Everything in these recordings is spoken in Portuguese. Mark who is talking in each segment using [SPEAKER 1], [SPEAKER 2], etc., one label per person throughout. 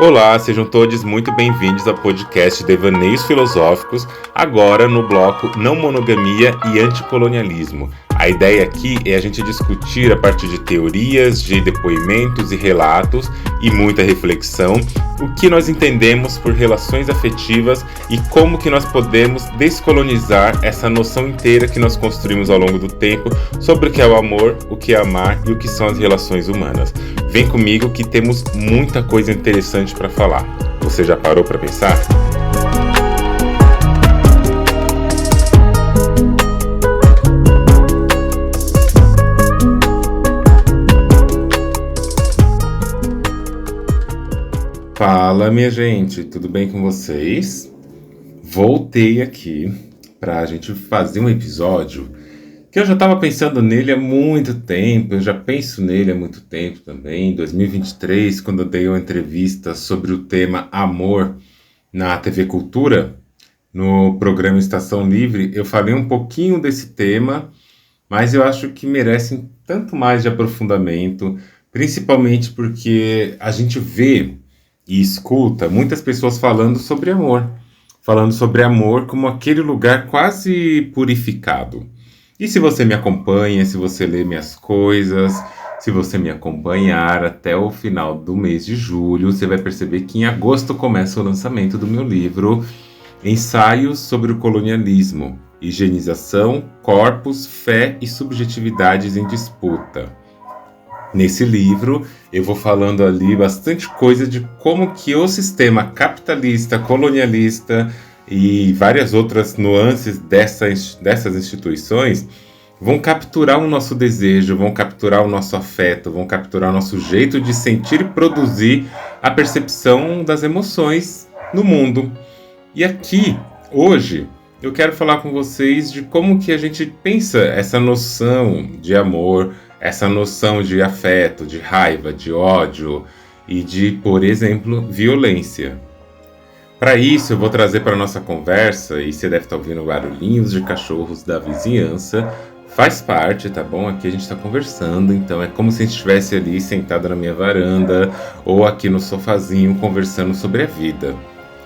[SPEAKER 1] Olá, sejam todos muito bem-vindos ao podcast Devaneios Filosóficos, agora no bloco Não Monogamia e Anticolonialismo. A ideia aqui é a gente discutir a partir de teorias, de depoimentos e relatos e muita reflexão o que nós entendemos por relações afetivas e como que nós podemos descolonizar essa noção inteira que nós construímos ao longo do tempo sobre o que é o amor, o que é amar e o que são as relações humanas. Vem comigo que temos muita coisa interessante para falar. Você já parou para pensar? Fala, minha gente, tudo bem com vocês? Voltei aqui para a gente fazer um episódio que eu já estava pensando nele há muito tempo, eu já penso nele há muito tempo também. Em 2023, quando eu dei uma entrevista sobre o tema amor na TV Cultura, no programa Estação Livre, eu falei um pouquinho desse tema, mas eu acho que merecem tanto mais de aprofundamento, principalmente porque a gente vê e escuta muitas pessoas falando sobre amor como aquele lugar quase purificado. E se você me acompanha, se você lê minhas coisas, se você me acompanhar até o final do mês de julho, você vai perceber que em agosto começa o lançamento do meu livro Ensaios sobre o Colonialismo, Higienização, Corpos, Fé e Subjetividades em Disputa. Nesse livro, eu vou falando ali bastante coisa de como que o sistema capitalista, colonialista e várias outras nuances dessas instituições vão capturar o nosso desejo, vão capturar o nosso afeto, vão capturar o nosso jeito de sentir e produzir a percepção das emoções no mundo. E aqui, hoje, eu quero falar com vocês de como que a gente pensa essa noção de amor, essa noção de afeto, de raiva, de ódio e de, por exemplo, violência. Para isso, eu vou trazer para a nossa conversa, e você deve estar ouvindo barulhinhos de cachorros da vizinhança, faz parte, tá bom? Aqui a gente está conversando, então é como se a gente estivesse ali sentado na minha varanda ou aqui no sofazinho conversando sobre a vida.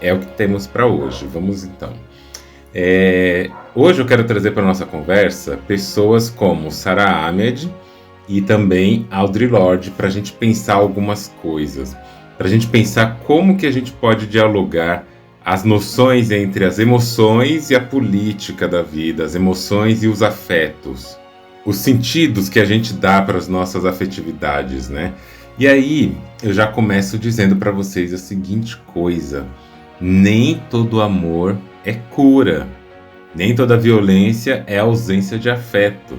[SPEAKER 1] É o que temos para hoje. Vamos então. Hoje eu quero trazer para a nossa conversa pessoas como Sara Ahmed e também Audre Lorde para a gente pensar algumas coisas, para a gente pensar como que a gente pode dialogar as noções entre as emoções e a política da vida, as emoções e os afetos, os sentidos que a gente dá para as nossas afetividades, né? E aí eu já começo dizendo para vocês a seguinte coisa: nem todo amor é cura, nem toda violência é ausência de afeto.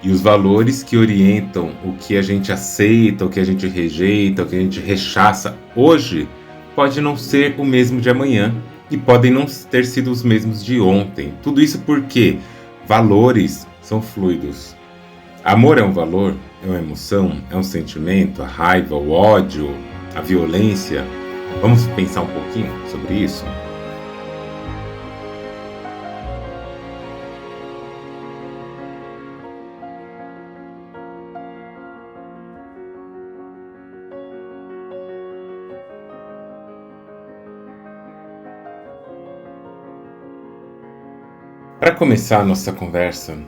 [SPEAKER 1] E os valores que orientam o que a gente aceita, o que a gente rejeita, o que a gente rechaça hoje, pode não ser o mesmo de amanhã e podem não ter sido os mesmos de ontem. Tudo isso porque valores são fluidos. Amor é um valor, é uma emoção, é um sentimento, a raiva, o ódio, a violência. Vamos pensar um pouquinho sobre isso? Para começar a nossa conversa,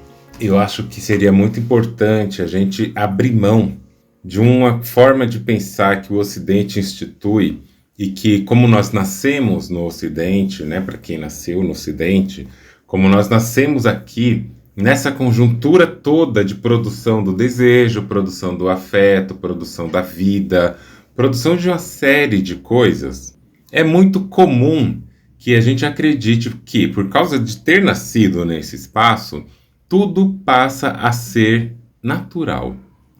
[SPEAKER 1] eu acho que seria muito importante a gente abrir mão de uma forma de pensar que o Ocidente institui e que, como nós nascemos no Ocidente, né, para quem nasceu no Ocidente, como nós nascemos aqui nessa conjuntura toda de produção do desejo, produção do afeto, produção da vida, produção de uma série de coisas, é muito comum que a gente acredite que, por causa de ter nascido nesse espaço, tudo passa a ser natural.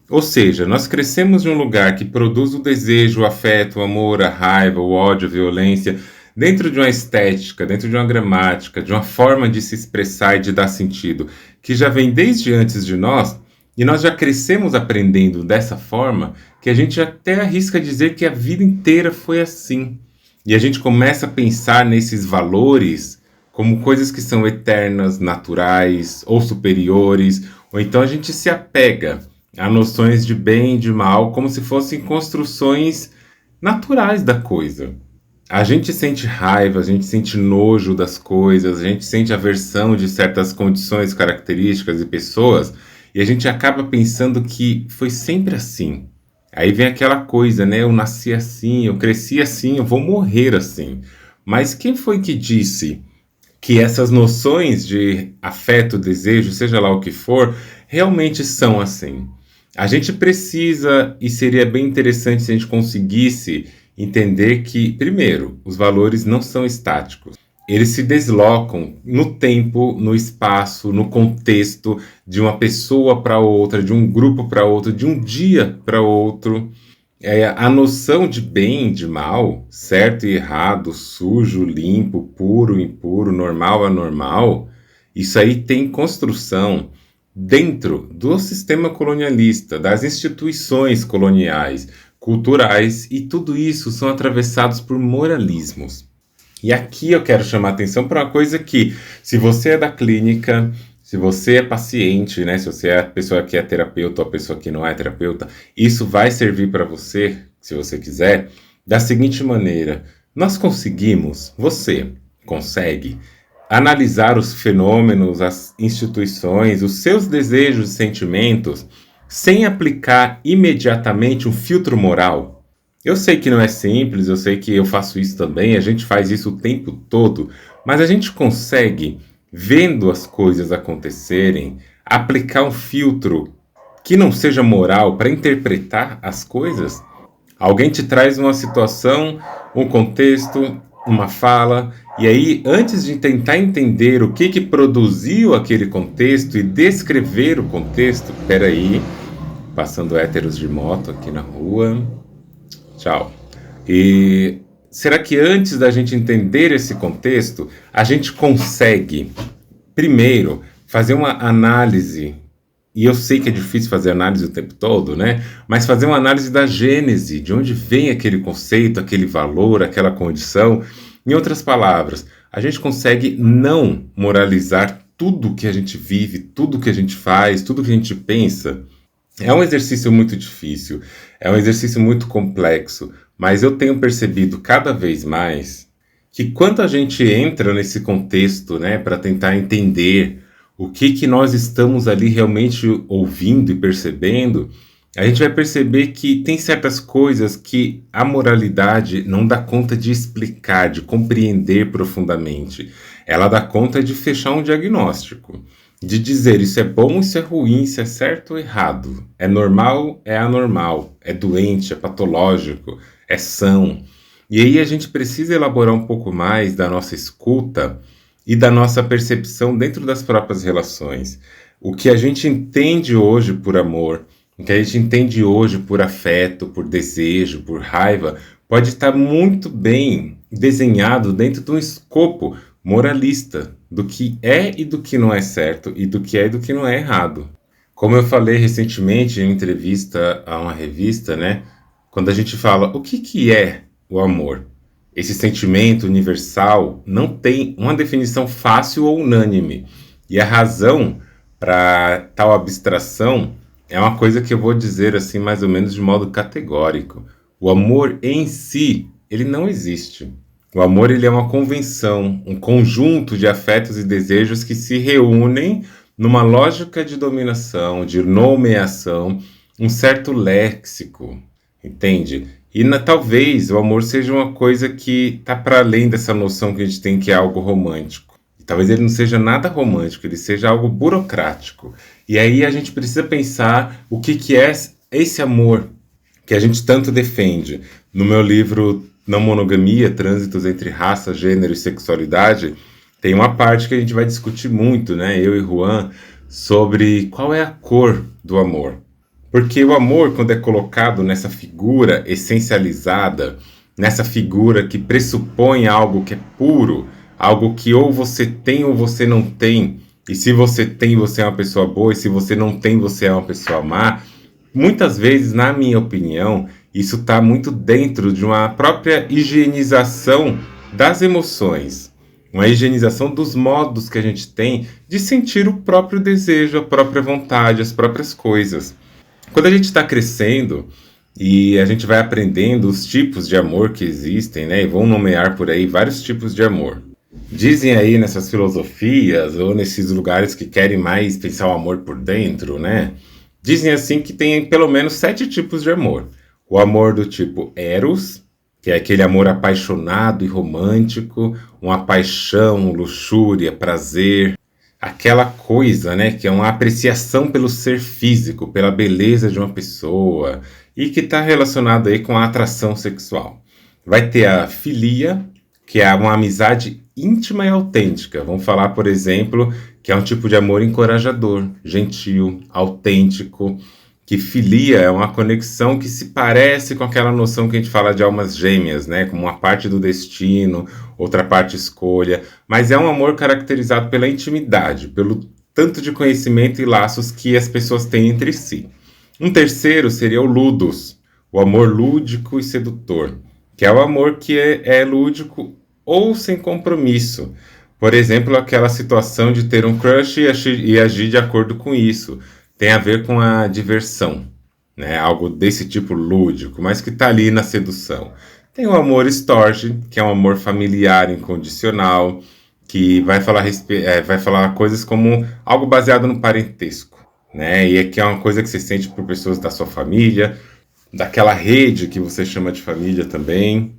[SPEAKER 1] Ou seja, nós crescemos em um lugar que produz o desejo, o afeto, o amor, a raiva, o ódio, a violência, dentro de uma estética, dentro de uma gramática, de uma forma de se expressar e de dar sentido, que já vem desde antes de nós, e nós já crescemos aprendendo dessa forma, que a gente até arrisca dizer que a vida inteira foi assim. E a gente começa a pensar nesses valores como coisas que são eternas, naturais ou superiores, ou então a gente se apega a noções de bem e de mal como se fossem construções naturais da coisa. A gente sente raiva, a gente sente nojo das coisas, a gente sente aversão de certas condições, características e pessoas, e a gente acaba pensando que foi sempre assim. Aí vem aquela coisa, né? Eu nasci assim, eu cresci assim, eu vou morrer assim. Mas quem foi que disse que essas noções de afeto, desejo, seja lá o que for, realmente são assim? A gente precisa, e seria bem interessante se a gente conseguisse entender que, primeiro, os valores não são estáticos. Eles se deslocam no tempo, no espaço, no contexto de uma pessoa para outra, de um grupo para outro, de um dia para outro. A noção de bem, de mal, certo e errado, sujo, limpo, puro, impuro, normal, anormal, isso aí tem construção dentro do sistema colonialista, das instituições coloniais, culturais, e tudo isso são atravessados por moralismos. E aqui eu quero chamar a atenção para uma coisa que, se você é da clínica, se você é paciente, né, se você é a pessoa que é terapeuta ou a pessoa que não é terapeuta, isso vai servir para você, se você quiser, da seguinte maneira: nós conseguimos, você consegue, analisar os fenômenos, as instituições, os seus desejos e sentimentos, sem aplicar imediatamente um filtro moral. Eu sei que não é simples, eu sei que eu faço isso também, a gente faz isso o tempo todo, mas a gente consegue, vendo as coisas acontecerem, aplicar um filtro que não seja moral para interpretar as coisas? Alguém te traz uma situação, um contexto, uma fala, e aí, antes de tentar entender o que produziu aquele contexto e descrever o contexto, peraí, passando héteros de moto aqui na rua. Tchau. E será que antes da gente entender esse contexto, a gente consegue, primeiro, fazer uma análise? E eu sei que é difícil fazer análise o tempo todo, né? Mas fazer uma análise da gênese, de onde vem aquele conceito, aquele valor, aquela condição. Em outras palavras, a gente consegue não moralizar tudo que a gente vive, tudo que a gente faz, tudo que a gente pensa. É um exercício muito difícil, é um exercício muito complexo, mas eu tenho percebido cada vez mais que quando a gente entra nesse contexto, né, para tentar entender o que nós estamos ali realmente ouvindo e percebendo, a gente vai perceber que tem certas coisas que a moralidade não dá conta de explicar, de compreender profundamente. Ela dá conta de fechar um diagnóstico, de dizer isso é bom, isso é ruim, isso é certo ou errado, é normal, é anormal, é doente, é patológico, é são. E aí a gente precisa elaborar um pouco mais da nossa escuta e da nossa percepção dentro das próprias relações. O que a gente entende hoje por amor, o que a gente entende hoje por afeto, por desejo, por raiva, pode estar muito bem desenhado dentro de um escopo moralista do que é e do que não é certo, e do que é e do que não é errado. Como eu falei recentemente em entrevista a uma revista, né? Quando a gente fala o que é o amor, esse sentimento universal não tem uma definição fácil ou unânime. E a razão para tal abstração é uma coisa que eu vou dizer assim mais ou menos de modo categórico. O amor em si, ele não existe. O amor, ele é uma convenção, um conjunto de afetos e desejos que se reúnem numa lógica de dominação, de nomeação, um certo léxico, entende? E talvez o amor seja uma coisa que está para além dessa noção que a gente tem que é algo romântico. E talvez ele não seja nada romântico, ele seja algo burocrático. E aí a gente precisa pensar o que é esse amor que a gente tanto defende. No meu livro Não Monogamia, Trânsitos entre Raça, Gênero e Sexualidade, tem uma parte que a gente vai discutir muito, né, eu e Juan, sobre qual é a cor do amor. Porque o amor, quando é colocado nessa figura essencializada, nessa figura que pressupõe algo que é puro, algo que ou você tem ou você não tem, e se você tem, você é uma pessoa boa, e se você não tem, você é uma pessoa má, muitas vezes, na minha opinião, isso está muito dentro de uma própria higienização das emoções, uma higienização dos modos que a gente tem de sentir o próprio desejo, a própria vontade, as próprias coisas. Quando a gente está crescendo, e a gente vai aprendendo os tipos de amor que existem, né? E vão nomear por aí vários tipos de amor. Dizem aí nessas filosofias ou nesses lugares que querem mais pensar o amor por dentro, né? Dizem assim que tem pelo menos 7 tipos de amor. O amor do tipo Eros, que é aquele amor apaixonado e romântico, uma paixão, luxúria, prazer, aquela coisa, né, que é uma apreciação pelo ser físico, pela beleza de uma pessoa e que está relacionado aí com a atração sexual. Vai ter a filia, que é uma amizade íntima e autêntica. Vamos falar, por exemplo, que é um tipo de amor encorajador, gentil, autêntico, que filia é uma conexão que se parece com aquela noção que a gente fala de almas gêmeas, né? Como uma parte do destino, outra parte escolha, mas é um amor caracterizado pela intimidade, pelo tanto de conhecimento e laços que as pessoas têm entre si. Um terceiro seria o ludus, o amor lúdico e sedutor, que é o amor que é lúdico ou sem compromisso. Por exemplo, aquela situação de ter um crush e agir de acordo com isso. Tem a ver com a diversão, né? Algo desse tipo lúdico, mas que está ali na sedução. Tem o amor storge, que é um amor familiar incondicional, que vai falar coisas como algo baseado no parentesco, né? E que é uma coisa que você sente por pessoas da sua família, daquela rede que você chama de família também.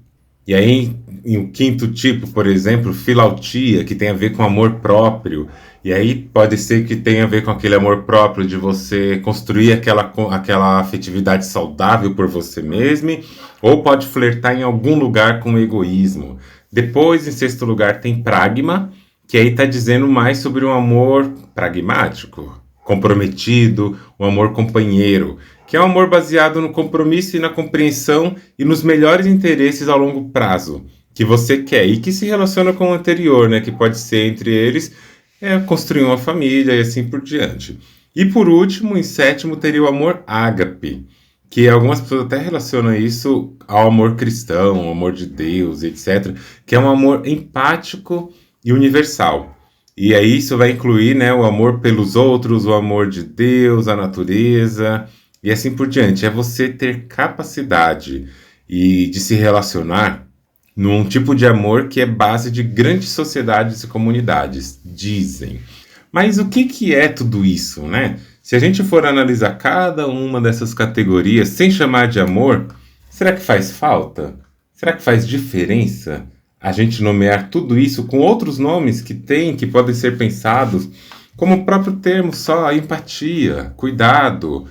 [SPEAKER 1] E aí, em um quinto tipo, por exemplo, filautia, que tem a ver com amor próprio. E aí pode ser que tenha a ver com aquele amor próprio de você construir aquela afetividade saudável por você mesmo, ou pode flertar em algum lugar com o egoísmo. Depois, em sexto lugar, tem pragma, que aí está dizendo mais sobre um amor pragmático, comprometido, um amor companheiro, que é um amor baseado no compromisso e na compreensão e nos melhores interesses a longo prazo que você quer e que se relaciona com o anterior, né? Que pode ser entre eles construir uma família e assim por diante. E por último, em sétimo, teria o amor ágape, que algumas pessoas até relacionam isso ao amor cristão, ao amor de Deus, etc., que é um amor empático e universal. E aí isso vai incluir, né, o amor pelos outros, o amor de Deus, a natureza e assim por diante. É você ter capacidade de se relacionar num tipo de amor que é base de grandes sociedades e comunidades, dizem. Mas o que é tudo isso, né? Se a gente for analisar cada uma dessas categorias sem chamar de amor, será que faz falta? Será que faz diferença a gente nomear tudo isso com outros nomes que podem ser pensados, como o próprio termo só, empatia, cuidado,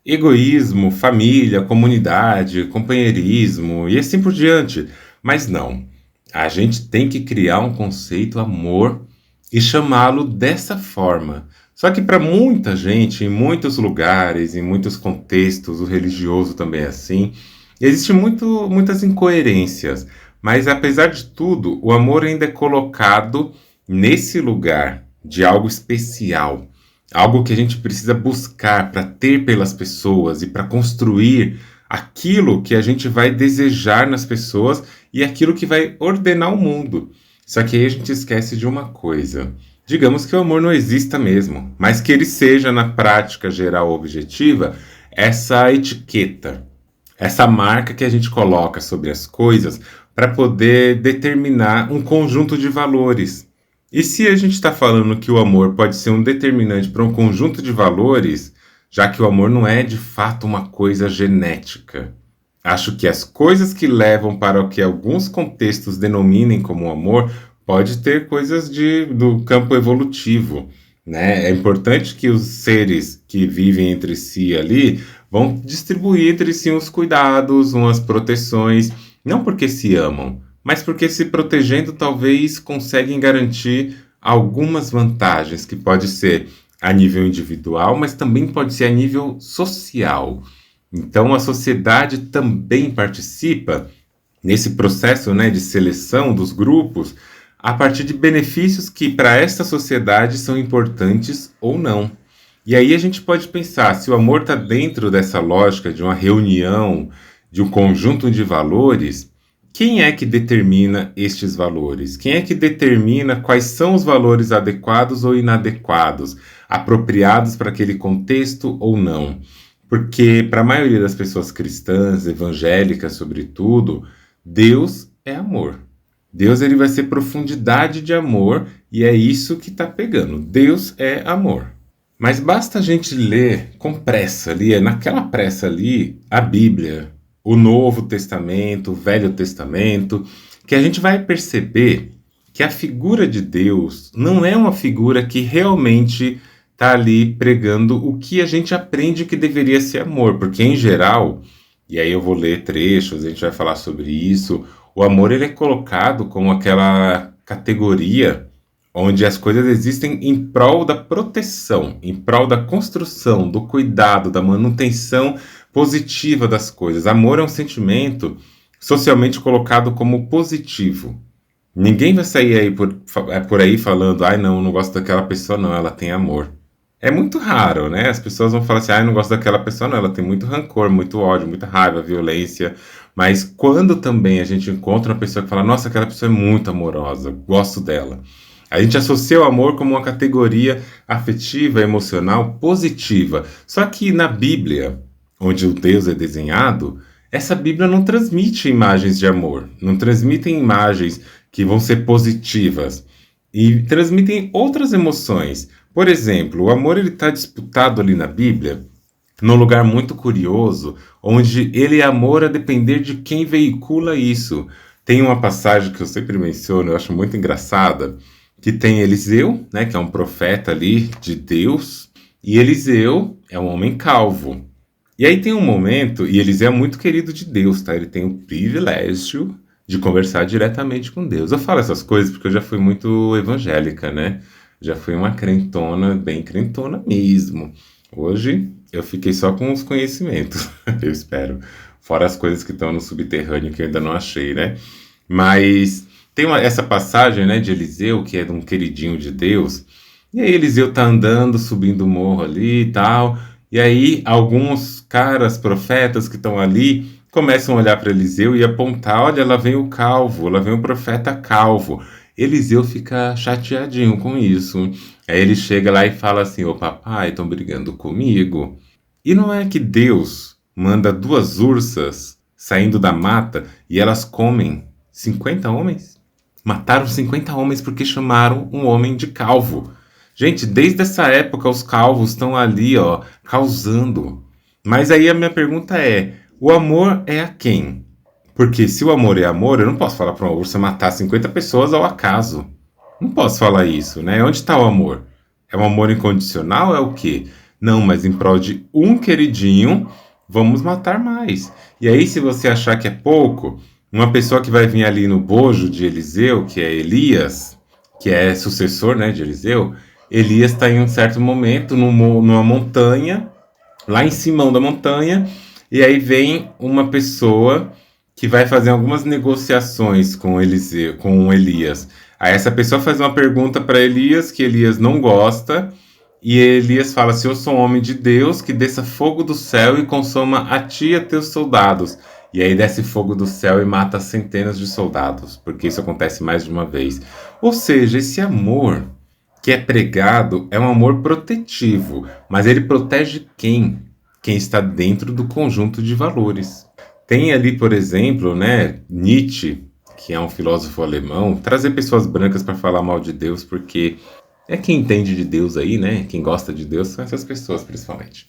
[SPEAKER 1] egoísmo, família, comunidade, companheirismo e assim por diante. Mas não, a gente tem que criar um conceito amor e chamá-lo dessa forma. Só que para muita gente, em muitos lugares, em muitos contextos, o religioso também é assim, existem muitas incoerências. Mas apesar de tudo, o amor ainda é colocado nesse lugar de algo especial. Algo que a gente precisa buscar para ter pelas pessoas e para construir aquilo que a gente vai desejar nas pessoas e aquilo que vai ordenar o mundo. Só que aí a gente esquece de uma coisa. Digamos que o amor não exista mesmo, mas que ele seja, na prática geral objetiva, essa etiqueta, essa marca que a gente coloca sobre as coisas para poder determinar um conjunto de valores. E se a gente está falando que o amor pode ser um determinante para um conjunto de valores, já que o amor não é de fato uma coisa genética. Acho que as coisas que levam para o que alguns contextos denominem como amor pode ter coisas do campo evolutivo, né? É importante que os seres que vivem entre si ali vão distribuir entre si uns cuidados, umas proteções, não porque se amam, mas porque se protegendo talvez conseguem garantir algumas vantagens que pode ser a nível individual, mas também pode ser a nível social. Então a sociedade também participa nesse processo, né, de seleção dos grupos a partir de benefícios que para esta sociedade são importantes ou não. E aí a gente pode pensar, se o amor está dentro dessa lógica de uma reunião, de um conjunto de valores, quem é que determina estes valores? Quem é que determina quais são os valores adequados ou inadequados, apropriados para aquele contexto ou não? Porque para a maioria das pessoas cristãs, evangélicas, sobretudo, Deus é amor. Deus ele vai ser profundidade de amor e é isso que está pegando. Deus é amor. Mas basta a gente ler com pressa ali, naquela pressa ali, a Bíblia, o Novo Testamento, o Velho Testamento, que a gente vai perceber que a figura de Deus não é uma figura que realmente está ali pregando o que a gente aprende que deveria ser amor, porque em geral, e aí eu vou ler trechos, a gente vai falar sobre isso, o amor ele é colocado como aquela categoria onde as coisas existem em prol da proteção, em prol da construção, do cuidado, da manutenção positiva das coisas. Amor é um sentimento socialmente colocado como positivo. Ninguém vai sair aí por aí falando, ai não, não gosto daquela pessoa não, ela tem amor. É muito raro, né? As pessoas vão falar assim, ai não gosto daquela pessoa não, ela tem muito rancor, muito ódio, muita raiva, violência. Mas quando também a gente encontra uma pessoa que fala, nossa, aquela pessoa é muito amorosa, gosto dela. A gente associa o amor como uma categoria afetiva, emocional, positiva. Só que na Bíblia, onde o Deus é desenhado, essa Bíblia não transmite imagens de amor, não transmitem imagens que vão ser positivas e transmitem outras emoções. Por exemplo, o amor ele está disputado ali na Bíblia num lugar muito curioso, onde ele é amor a depender de quem veicula isso. Tem uma passagem que eu sempre menciono, eu acho muito engraçada, que tem Eliseu, né, que é um profeta ali de Deus, e Eliseu é um homem calvo. E aí tem um momento, e Eliseu é muito querido de Deus, tá? Ele tem o privilégio de conversar diretamente com Deus. Eu falo essas coisas porque eu já fui muito evangélica, né? Já fui uma crentona, bem crentona mesmo. Hoje eu fiquei só com os conhecimentos, eu espero. Fora as coisas que estão no subterrâneo que eu ainda não achei, né? Mas tem essa passagem, né, de Eliseu, que é de um queridinho de Deus. E aí Eliseu tá andando, subindo o morro ali e tal. E aí alguns caras, profetas que estão ali, começam a olhar para Eliseu e apontar, olha, lá vem o calvo, lá vem o profeta calvo. Eliseu fica chateadinho com isso. Aí ele chega lá e fala assim, ô papai, estão brigando comigo. E não é que Deus manda duas ursas saindo da mata e elas comem 50 homens? Mataram 50 homens porque chamaram um homem de calvo. Gente, desde essa época os calvos estão ali, ó, causando. Mas aí a minha pergunta é, o amor é a quem? Porque se o amor é amor, eu não posso falar para uma ursa matar 50 pessoas ao acaso. Não posso falar isso, né? Onde está o amor? É um amor incondicional? É o quê? Não, mas em prol de um queridinho, vamos matar mais. E aí, se você achar que é pouco, uma pessoa que vai vir ali no bojo de Eliseu, que é Elias, que é sucessor, né, de Eliseu, Elias está em um certo momento numa montanha, lá em cima da montanha, e aí vem uma pessoa que vai fazer algumas negociações com Eliseu, com Elias. Aí essa pessoa faz uma pergunta para Elias que Elias não gosta, e Elias fala assim, eu sou um homem de Deus, que desça fogo do céu e consuma a ti e a teus soldados. E aí desce fogo do céu e mata centenas de soldados, porque isso acontece mais de uma vez. Ou seja, esse amor que é pregado é um amor protetivo, mas ele protege quem? Quem está dentro do conjunto de valores. Tem ali, por exemplo, né, Nietzsche, que é um filósofo alemão, trazer pessoas brancas para falar mal de Deus, porque é quem entende de Deus aí, né? Quem gosta de Deus são essas pessoas, principalmente.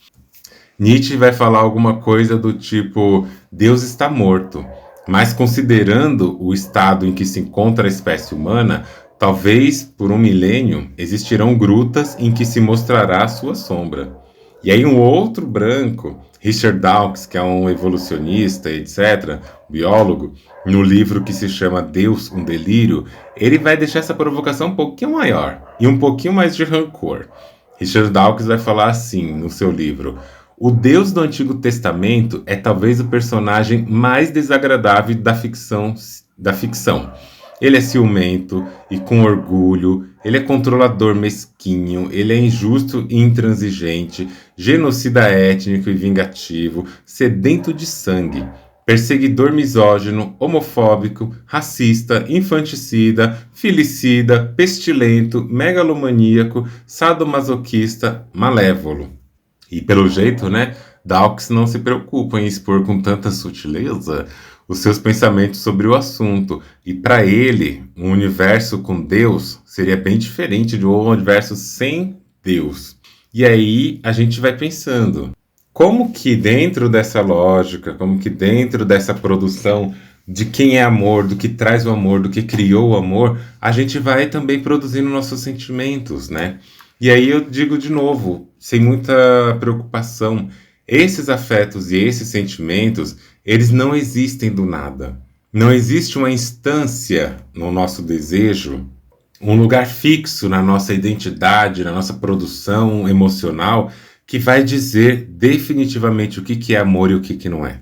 [SPEAKER 1] Nietzsche vai falar alguma coisa do tipo, Deus está morto, mas considerando o estado em que se encontra a espécie humana, talvez por um milênio existirão grutas em que se mostrará a sua sombra. E aí um outro branco, Richard Dawkins, que é um evolucionista, etc., biólogo, no livro que se chama Deus, um Delírio, ele vai deixar essa provocação um pouquinho maior e um pouquinho mais de rancor. Richard Dawkins vai falar assim no seu livro, o Deus do Antigo Testamento é talvez o personagem mais desagradável da ficção. Ele é ciumento e com orgulho, ele é controlador mesquinho, ele é injusto e intransigente, genocida étnico e vingativo, sedento de sangue, perseguidor misógino, homofóbico, racista, infanticida, filicida, pestilento, megalomaníaco, sadomasoquista, malévolo. E pelo jeito, né, Dawkins não se preocupa em expor com tanta sutileza os seus pensamentos sobre o assunto, e para ele, um universo com Deus seria bem diferente de um universo sem Deus. E aí a gente vai pensando, como que dentro dessa lógica, como que dentro dessa produção de quem é amor, do que traz o amor, do que criou o amor, a gente vai também produzindo nossos sentimentos, né? E aí eu digo de novo, sem muita preocupação, esses afetos e esses sentimentos, eles não existem do nada. Não existe uma instância no nosso desejo, um lugar fixo na nossa identidade, na nossa produção emocional, que vai dizer definitivamente o que é amor e o que não é.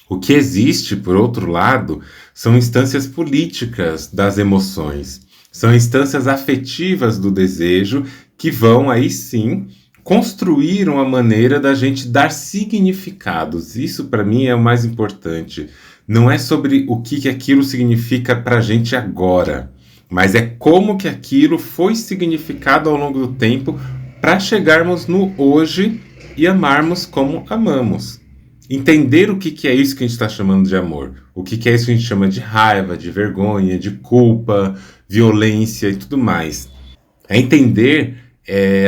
[SPEAKER 1] O que existe, por outro lado, são instâncias políticas das emoções, são instâncias afetivas do desejo que vão aí sim construir uma maneira da gente dar significados. Isso para mim é o mais importante. Não é sobre o que aquilo significa para a gente agora, mas é como que aquilo foi significado ao longo do tempo para chegarmos no hoje e amarmos como amamos. Entender o que é isso que a gente está chamando de amor, o que é isso que a gente chama de raiva, de vergonha, de culpa, violência e tudo mais. É entender,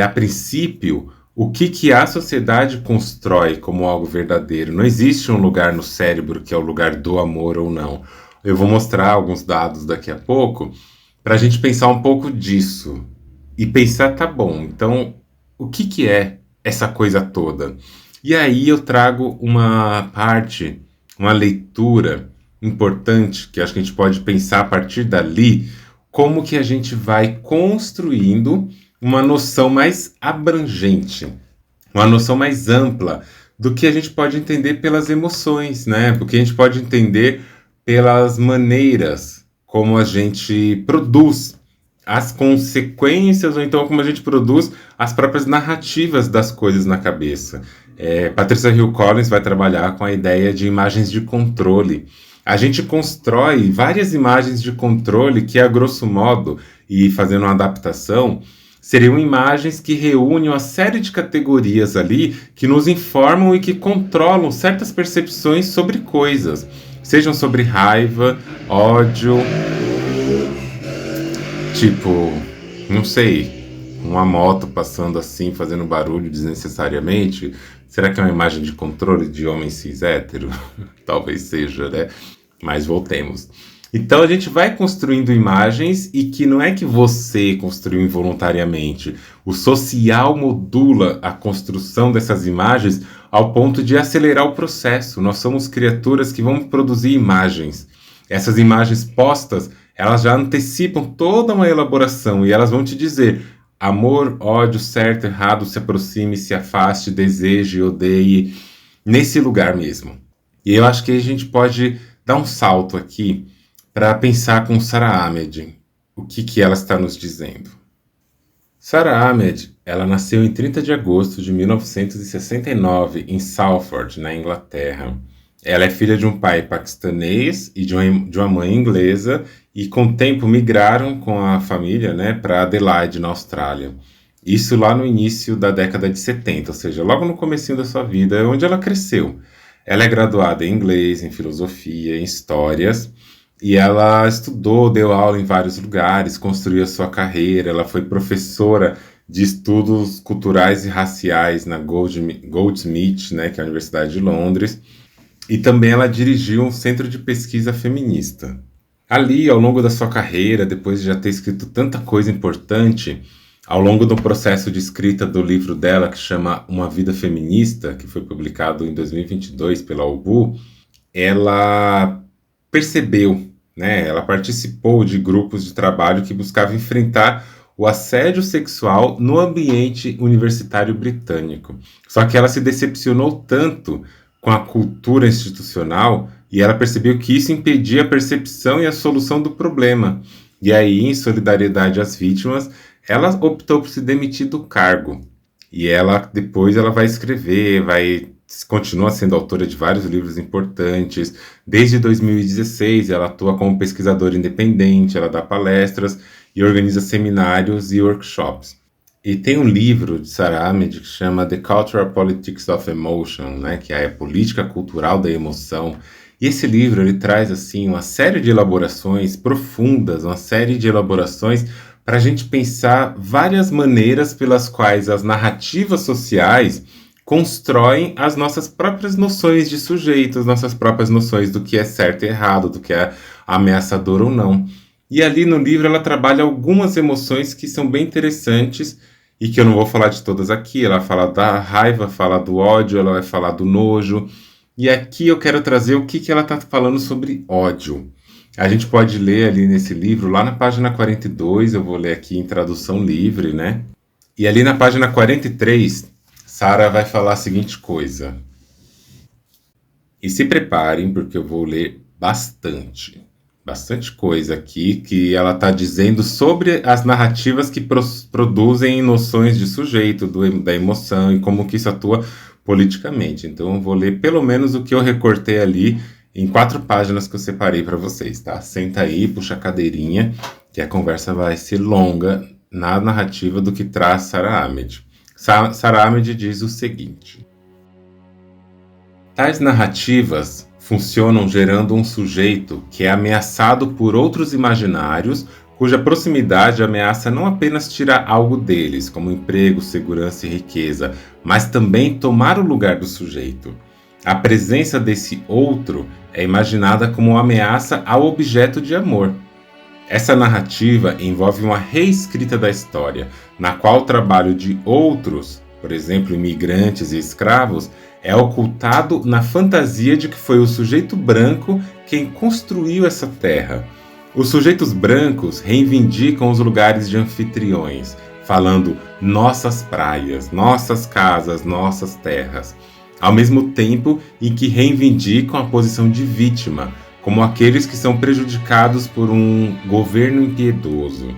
[SPEAKER 1] a princípio, o que a sociedade constrói como algo verdadeiro. Não existe um lugar no cérebro que é o lugar do amor ou não. Eu vou mostrar alguns dados daqui a pouco para a gente pensar um pouco disso e pensar, tá bom, então o que é essa coisa toda? E aí eu trago uma parte, uma leitura importante, que acho que a gente pode pensar a partir dali, como que a gente vai construindo uma noção mais abrangente, uma noção mais ampla do que a gente pode entender pelas emoções, né? Porque a gente pode entender pelas maneiras como a gente produz as consequências, ou então como a gente produz as próprias narrativas das coisas na cabeça. Patricia Hill Collins vai trabalhar com a ideia de imagens de controle. A gente constrói várias imagens de controle que, a grosso modo, e fazendo uma adaptação, seriam imagens que reúnem uma série de categorias ali que nos informam e que controlam certas percepções sobre coisas, sejam sobre raiva, ódio, tipo, não sei, uma moto passando assim, fazendo barulho desnecessariamente. Será que é uma imagem de controle de homem cis hétero? Talvez seja, né? Mas voltemos. Então a gente vai construindo imagens e que não é que você construiu involuntariamente. O social modula a construção dessas imagens ao ponto de acelerar o processo. Nós somos criaturas que vão produzir imagens. Essas imagens postas, elas já antecipam toda uma elaboração e elas vão te dizer amor, ódio, certo, errado, se aproxime, se afaste, deseje, odeie, nesse lugar mesmo. E eu acho que a gente pode dar um salto aqui para pensar com Sara Ahmed, o que ela está nos dizendo. Sara Ahmed, ela nasceu em 30 de agosto de 1969 em Salford, na Inglaterra. Ela é filha de um pai paquistanês e de uma mãe inglesa, e com o tempo migraram com a família, né, para Adelaide, na Austrália. Isso lá no início da década de 70, ou seja, logo no comecinho da sua vida, onde ela cresceu. Ela é graduada em inglês, em filosofia, em histórias, e ela estudou, deu aula em vários lugares, construiu a sua carreira. Ela foi professora de estudos culturais e raciais na Goldsmith, né, que é a Universidade de Londres, e também ela dirigiu um centro de pesquisa feminista. Ali, ao longo da sua carreira, depois de já ter escrito tanta coisa importante, ao longo do processo de escrita do livro dela, que chama Uma Vida Feminista, que foi publicado em 2022 pela UBU, ela percebeu, né, ela participou de grupos de trabalho que buscavam enfrentar o assédio sexual no ambiente universitário britânico. Só que ela se decepcionou tanto com a cultura institucional e ela percebeu que isso impedia a percepção e a solução do problema. E aí, em solidariedade às vítimas, ela optou por se demitir do cargo. E depois ela vai escrever, continua sendo autora de vários livros importantes. Desde 2016, ela atua como pesquisadora independente, ela dá palestras e organiza seminários e workshops. E tem um livro de Sarah Ahmed que chama The Cultural Politics of Emotion, né, que é a política cultural da emoção. E esse livro ele traz assim uma série de elaborações profundas, uma série de elaborações para a gente pensar várias maneiras pelas quais as narrativas sociais constroem as nossas próprias noções de sujeito, as nossas próprias noções do que é certo e errado, do que é ameaçador ou não. E ali no livro ela trabalha algumas emoções que são bem interessantes e que eu não vou falar de todas aqui. Ela fala da raiva, fala do ódio, ela vai falar do nojo. E aqui eu quero trazer o que ela está falando sobre ódio. A gente pode ler ali nesse livro, lá na página 42, eu vou ler aqui em tradução livre, né? E ali na página 43, Sarah vai falar a seguinte coisa. E se preparem, porque eu vou ler bastante coisa aqui que ela está dizendo sobre as narrativas que produzem noções de sujeito, da emoção e como que isso atua politicamente. Então eu vou ler pelo menos o que eu recortei ali em 4 páginas que eu separei para vocês, tá? Senta aí, puxa a cadeirinha, que a conversa vai ser longa na narrativa do que traz Sarah Ahmed. Sarah Ahmed diz o seguinte: tais narrativas funcionam gerando um sujeito que é ameaçado por outros imaginários, cuja proximidade ameaça não apenas tirar algo deles, como emprego, segurança e riqueza, mas também tomar o lugar do sujeito. A presença desse outro é imaginada como uma ameaça ao objeto de amor. Essa narrativa envolve uma reescrita da história, na qual o trabalho de outros, por exemplo, imigrantes e escravos, é ocultado na fantasia de que foi o sujeito branco quem construiu essa terra. Os sujeitos brancos reivindicam os lugares de anfitriões, falando nossas praias, nossas casas, nossas terras, ao mesmo tempo em que reivindicam a posição de vítima, como aqueles que são prejudicados por um governo impiedoso.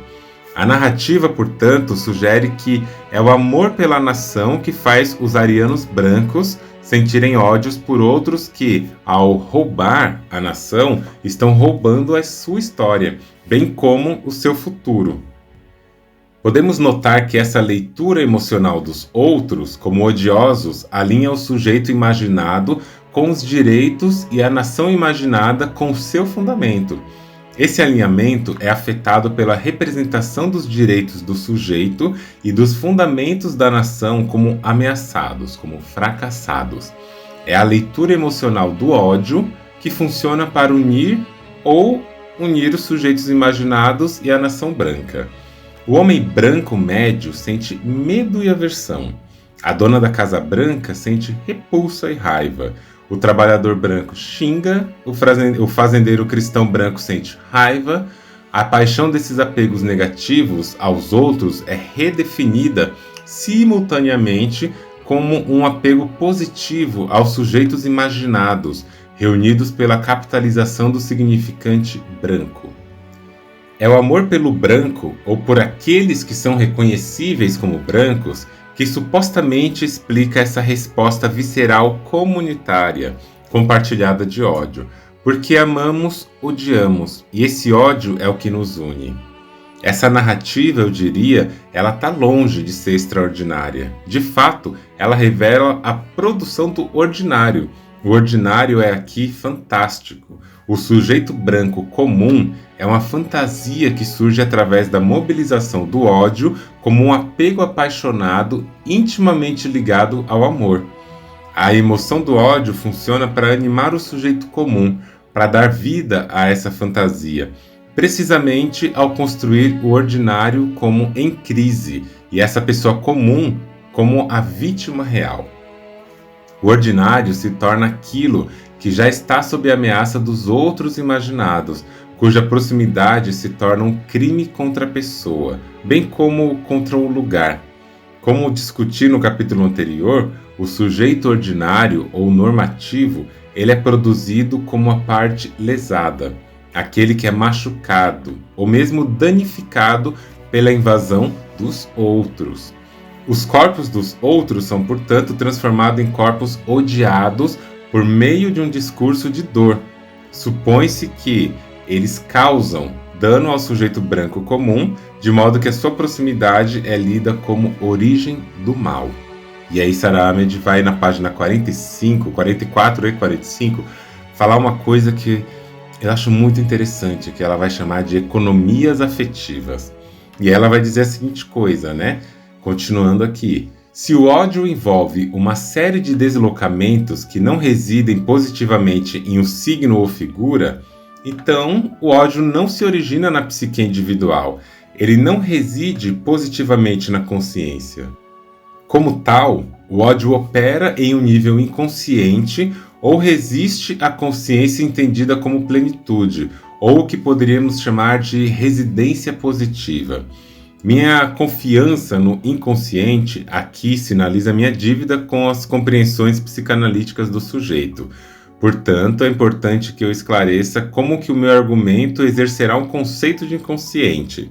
[SPEAKER 1] A narrativa, portanto, sugere que é o amor pela nação que faz os arianos brancos sentirem ódios por outros que, ao roubar a nação, estão roubando a sua história, bem como o seu futuro. Podemos notar que essa leitura emocional dos outros, como odiosos, alinha o sujeito imaginado com os direitos e a nação imaginada com o seu fundamento. Esse alinhamento é afetado pela representação dos direitos do sujeito e dos fundamentos da nação como ameaçados, como fracassados. É a leitura emocional do ódio que funciona para unir os sujeitos imaginados e a nação branca. O homem branco médio sente medo e aversão. A dona da casa branca sente repulsa e raiva. O trabalhador branco xinga, o fazendeiro cristão branco sente raiva. A paixão desses apegos negativos aos outros é redefinida simultaneamente como um apego positivo aos sujeitos imaginados, reunidos pela capitalização do significante branco. É o amor pelo branco, ou por aqueles que são reconhecíveis como brancos, que supostamente explica essa resposta visceral comunitária, compartilhada de ódio. Porque amamos, odiamos, e esse ódio é o que nos une. Essa narrativa, eu diria, ela está longe de ser extraordinária. De fato, ela revela a produção do ordinário. O ordinário é aqui fantástico. O sujeito branco comum é uma fantasia que surge através da mobilização do ódio como um apego apaixonado intimamente ligado ao amor. A emoção do ódio funciona para animar o sujeito comum, para dar vida a essa fantasia, precisamente ao construir o ordinário como em crise e essa pessoa comum como a vítima real. O ordinário se torna aquilo que já está sob a ameaça dos outros imaginados, cuja proximidade se torna um crime contra a pessoa, bem como contra o lugar. Como discuti no capítulo anterior, o sujeito ordinário ou normativo, ele é produzido como a parte lesada, aquele que é machucado ou mesmo danificado pela invasão dos outros. Os corpos dos outros são, portanto, transformados em corpos odiados por meio de um discurso de dor. Supõe-se que eles causam dano ao sujeito branco comum, de modo que a sua proximidade é lida como origem do mal. E aí Sara Ahmed vai na página 45, 44 e 45 falar uma coisa que eu acho muito interessante, que ela vai chamar de economias afetivas. E ela vai dizer a seguinte coisa, né? Continuando aqui. Se o ódio envolve uma série de deslocamentos que não residem positivamente em um signo ou figura, então o ódio não se origina na psique individual. Ele não reside positivamente na consciência. Como tal, o ódio opera em um nível inconsciente ou resiste à consciência entendida como plenitude, ou o que poderíamos chamar de residência positiva. Minha confiança no inconsciente aqui sinaliza minha dívida com as compreensões psicanalíticas do sujeito. Portanto, é importante que eu esclareça como que o meu argumento exercerá um conceito de inconsciente.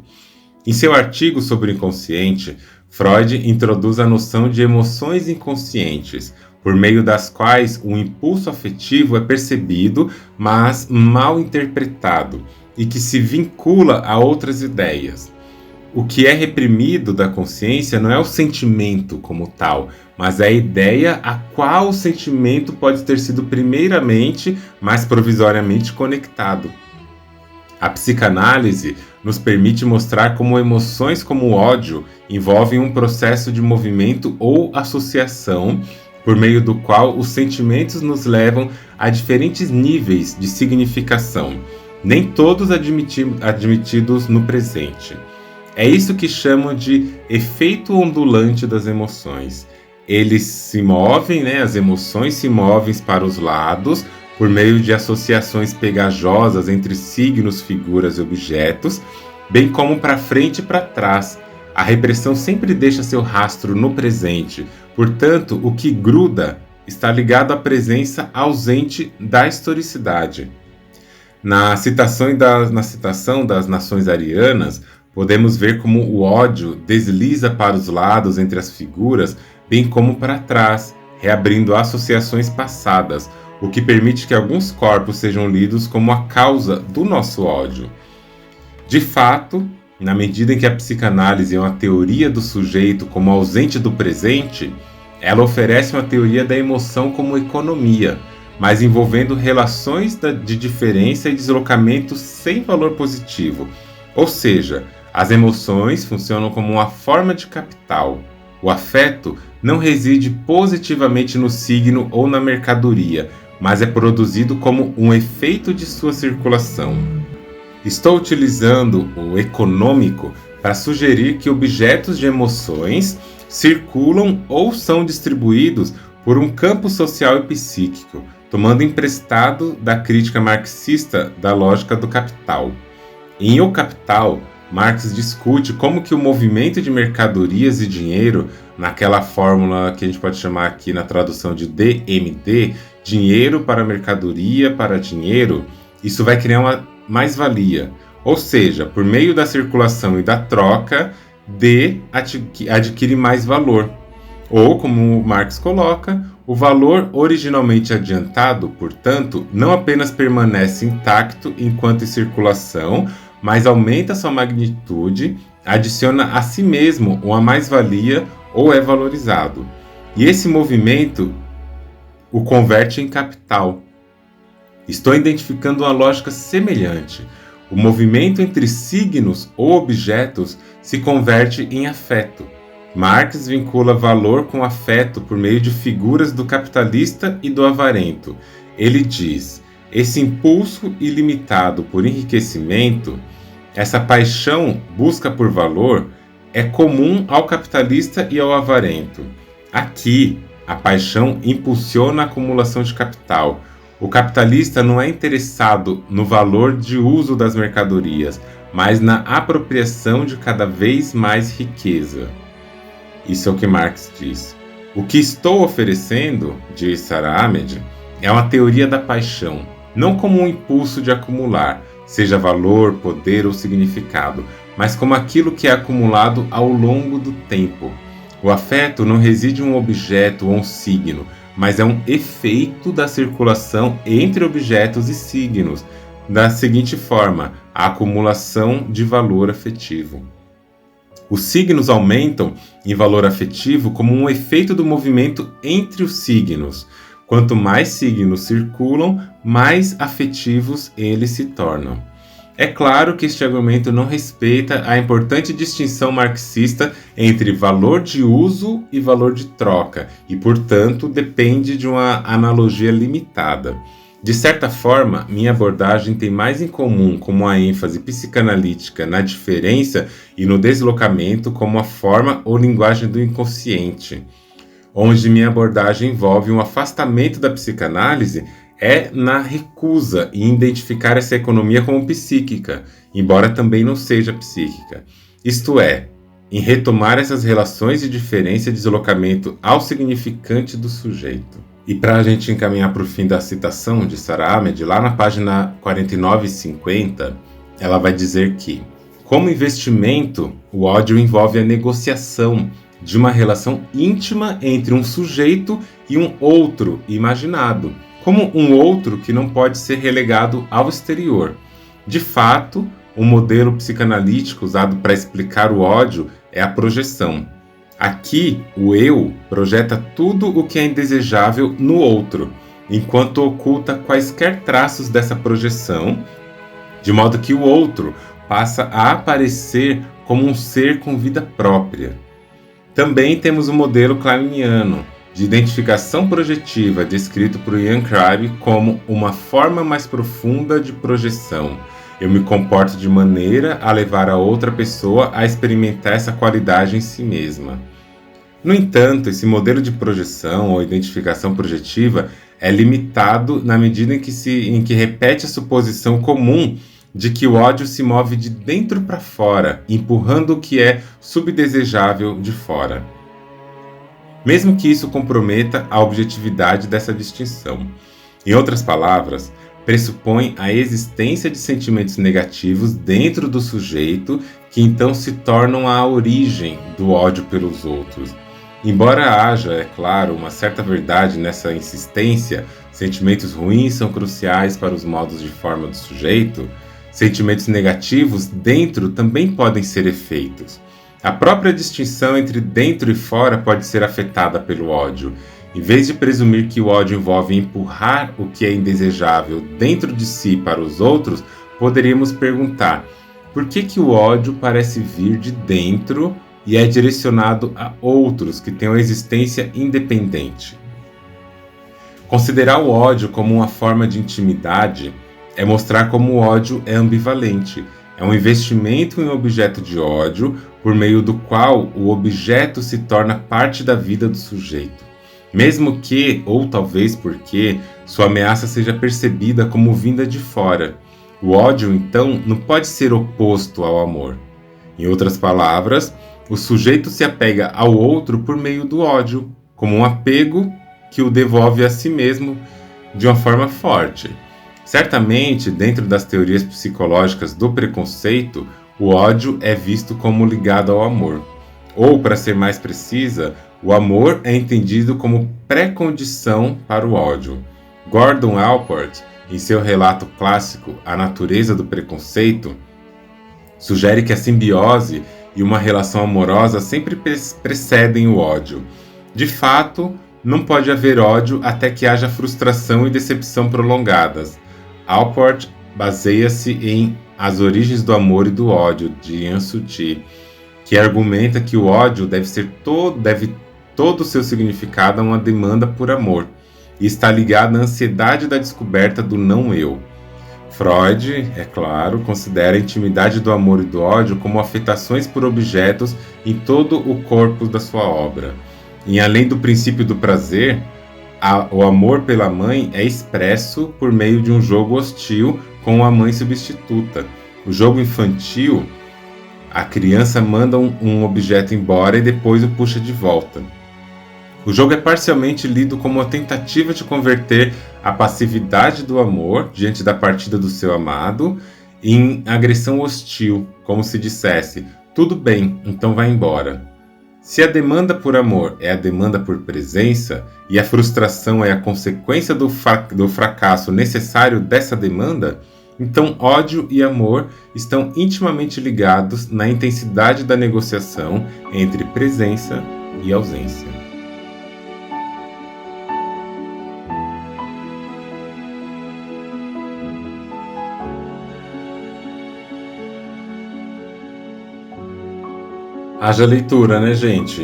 [SPEAKER 1] Em seu artigo sobre o inconsciente, Freud introduz a noção de emoções inconscientes, por meio das quais o impulso afetivo é percebido, mas mal interpretado, e que se vincula a outras ideias. O que é reprimido da consciência não é o sentimento como tal, mas é a ideia a qual o sentimento pode ter sido primeiramente, mas provisoriamente conectado. A psicanálise nos permite mostrar como emoções como o ódio envolvem um processo de movimento ou associação, por meio do qual os sentimentos nos levam a diferentes níveis de significação, nem todos admitidos no presente. É isso que chamam de efeito ondulante das emoções. Eles se movem, as emoções se movem para os lados, por meio de associações pegajosas entre signos, figuras e objetos, bem como para frente e para trás. A repressão sempre deixa seu rastro no presente, portanto, o que gruda está ligado à presença ausente da historicidade. Na citação das nações arianas, podemos ver como o ódio desliza para os lados entre as figuras, bem como para trás, reabrindo associações passadas, o que permite que alguns corpos sejam lidos como a causa do nosso ódio. De fato, na medida em que a psicanálise é uma teoria do sujeito como ausente do presente, ela oferece uma teoria da emoção como economia, mas envolvendo relações de diferença e deslocamento sem valor positivo. Ou seja, as emoções funcionam como uma forma de capital. O afeto não reside positivamente no signo ou na mercadoria, mas é produzido como um efeito de sua circulação. Estou utilizando o econômico para sugerir que objetos de emoções circulam ou são distribuídos por um campo social e psíquico, tomando emprestado da crítica marxista da lógica do capital. Em O Capital, Marx discute como que o movimento de mercadorias e dinheiro, naquela fórmula que a gente pode chamar aqui na tradução de DMD, dinheiro para mercadoria para dinheiro, isso vai criar uma mais-valia. Ou seja, por meio da circulação e da troca, D adquire mais valor. Ou, como Marx coloca, o valor originalmente adiantado, portanto, não apenas permanece intacto enquanto em circulação, mas aumenta sua magnitude, adiciona a si mesmo uma mais-valia ou é valorizado. E esse movimento o converte em capital. Estou identificando uma lógica semelhante. O movimento entre signos ou objetos se converte em afeto. Marx vincula valor com afeto por meio de figuras do capitalista e do avarento. Ele diz: esse impulso ilimitado por enriquecimento, essa paixão busca por valor, é comum ao capitalista e ao avarento. Aqui, a paixão impulsiona a acumulação de capital. O capitalista não é interessado no valor de uso das mercadorias, mas na apropriação de cada vez mais riqueza. Isso é o que Marx diz. O que estou oferecendo, diz Sara Ahmed, é uma teoria da paixão, não como um impulso de acumular, seja valor, poder ou significado, mas como aquilo que é acumulado ao longo do tempo. O afeto não reside em um objeto ou um signo, mas é um efeito da circulação entre objetos e signos. da seguinte forma: a acumulação de valor afetivo. Os signos aumentam em valor afetivo como um efeito do movimento entre os signos. Quanto mais signos circulam, mais afetivos eles se tornam. É claro que este argumento não respeita a importante distinção marxista entre valor de uso e valor de troca, e, portanto, depende de uma analogia limitada. De certa forma, minha abordagem tem mais em comum com uma ênfase psicanalítica na diferença e no deslocamento como a forma ou linguagem do inconsciente. Onde minha abordagem envolve um afastamento da psicanálise é na recusa em identificar essa economia como psíquica, embora também não seja psíquica. Isto é, em retomar essas relações de diferença e deslocamento ao significante do sujeito. E para a gente encaminhar para o fim da citação de Sara Ahmed, lá na página 49 e 50, ela vai dizer que, como investimento, o ódio envolve a negociação de uma relação íntima entre um sujeito e um outro imaginado, como um outro que não pode ser relegado ao exterior. De fato, o modelo psicanalítico usado para explicar o ódio é a projeção. Aqui, o eu projeta tudo o que é indesejável no outro, enquanto oculta quaisquer traços dessa projeção, de modo que o outro passa a aparecer como um ser com vida própria. Também temos o modelo kleiniano de identificação projetiva, descrito por Ian Cribb como uma forma mais profunda de projeção. Eu me comporto de maneira a levar a outra pessoa a experimentar essa qualidade em si mesma. No entanto, esse modelo de projeção ou identificação projetiva é limitado na medida em que repete a suposição comum de que o ódio se move de dentro para fora, empurrando o que é subdesejável de fora. Mesmo que isso comprometa a objetividade dessa distinção. Em outras palavras, pressupõe a existência de sentimentos negativos dentro do sujeito que então se tornam a origem do ódio pelos outros. Embora haja, é claro, uma certa verdade nessa insistência, sentimentos ruins são cruciais para os modos de forma do sujeito, sentimentos negativos dentro também podem ser efeitos. A própria distinção entre dentro e fora pode ser afetada pelo ódio. Em vez de presumir que o ódio envolve empurrar o que é indesejável dentro de si para os outros, poderíamos perguntar: por que o ódio parece vir de dentro e é direcionado a outros que têm uma existência independente? Considerar o ódio como uma forma de intimidade é mostrar como o ódio é ambivalente. É um investimento em um objeto de ódio, por meio do qual o objeto se torna parte da vida do sujeito. Mesmo que, ou talvez porque, sua ameaça seja percebida como vinda de fora. O ódio, então, não pode ser oposto ao amor. Em outras palavras, o sujeito se apega ao outro por meio do ódio, como um apego que o devolve a si mesmo de uma forma forte. Certamente, dentro das teorias psicológicas do preconceito, o ódio é visto como ligado ao amor. Ou, para ser mais precisa, o amor é entendido como pré-condição para o ódio. Gordon Allport, em seu relato clássico A Natureza do Preconceito, sugere que a simbiose e uma relação amorosa sempre precedem o ódio. De fato, não pode haver ódio até que haja frustração e decepção prolongadas. Allport baseia-se em As Origens do Amor e do Ódio, de Ian Suti, que argumenta que o ódio deve todo o seu significado a uma demanda por amor, e está ligado à ansiedade da descoberta do não-eu. Freud, é claro, considera a intimidade do amor e do ódio como afetações por objetos em todo o corpo da sua obra. E além do princípio do prazer, o amor pela mãe é expresso por meio de um jogo hostil com a mãe substituta. O jogo infantil, a criança manda um objeto embora e depois o puxa de volta. O jogo é parcialmente lido como uma tentativa de converter a passividade do amor diante da partida do seu amado em agressão hostil, como se dissesse: tudo bem, então vai embora. Se a demanda por amor é a demanda por presença e a frustração é a consequência do fracasso necessário dessa demanda, Então, ódio e amor estão intimamente ligados na intensidade da negociação entre presença e ausência. Haja leitura, né, gente?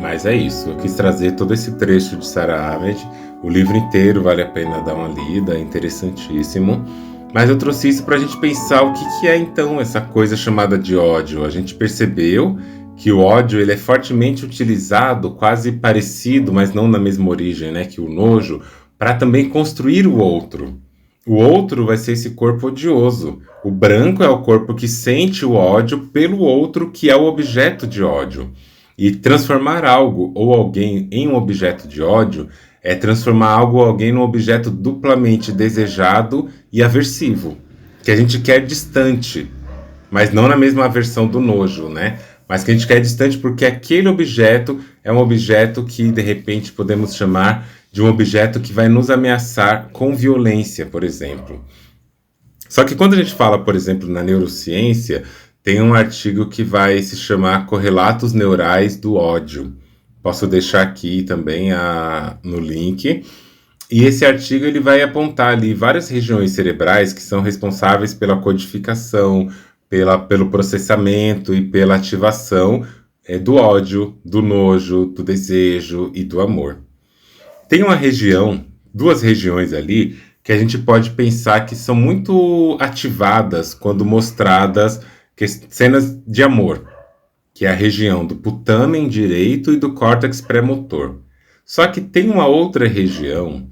[SPEAKER 1] Mas é isso, eu quis trazer todo esse trecho de Sara Ahmed. O livro inteiro vale a pena dar uma lida, é interessantíssimo. Mas eu trouxe isso para a gente pensar o que é então essa coisa chamada de ódio. A gente percebeu que o ódio ele é fortemente utilizado, quase parecido, mas não na mesma origem, né, que o nojo, para também construir o outro. O outro vai ser esse corpo odioso. O branco é o corpo que sente o ódio pelo outro, que é o objeto de ódio. E transformar algo ou alguém em um objeto de ódio é transformar algo ou alguém num objeto duplamente desejado e aversivo, que a gente quer distante, mas não na mesma versão do nojo, né? Mas que a gente quer distante porque aquele objeto é um objeto que, de repente, podemos chamar de um objeto que vai nos ameaçar com violência, por exemplo. Só que quando a gente fala, por exemplo, na neurociência, tem um artigo que vai se chamar Correlatos Neurais do Ódio. Posso deixar aqui também no link. E esse artigo ele vai apontar ali várias regiões cerebrais que são responsáveis pela codificação, pelo processamento e pela ativação do ódio, do nojo, do desejo e do amor. Tem uma região, duas regiões ali, que a gente pode pensar que são muito ativadas quando mostradas cenas de amor, que é a região do putamen direito e do córtex pré-motor. Só que tem uma outra região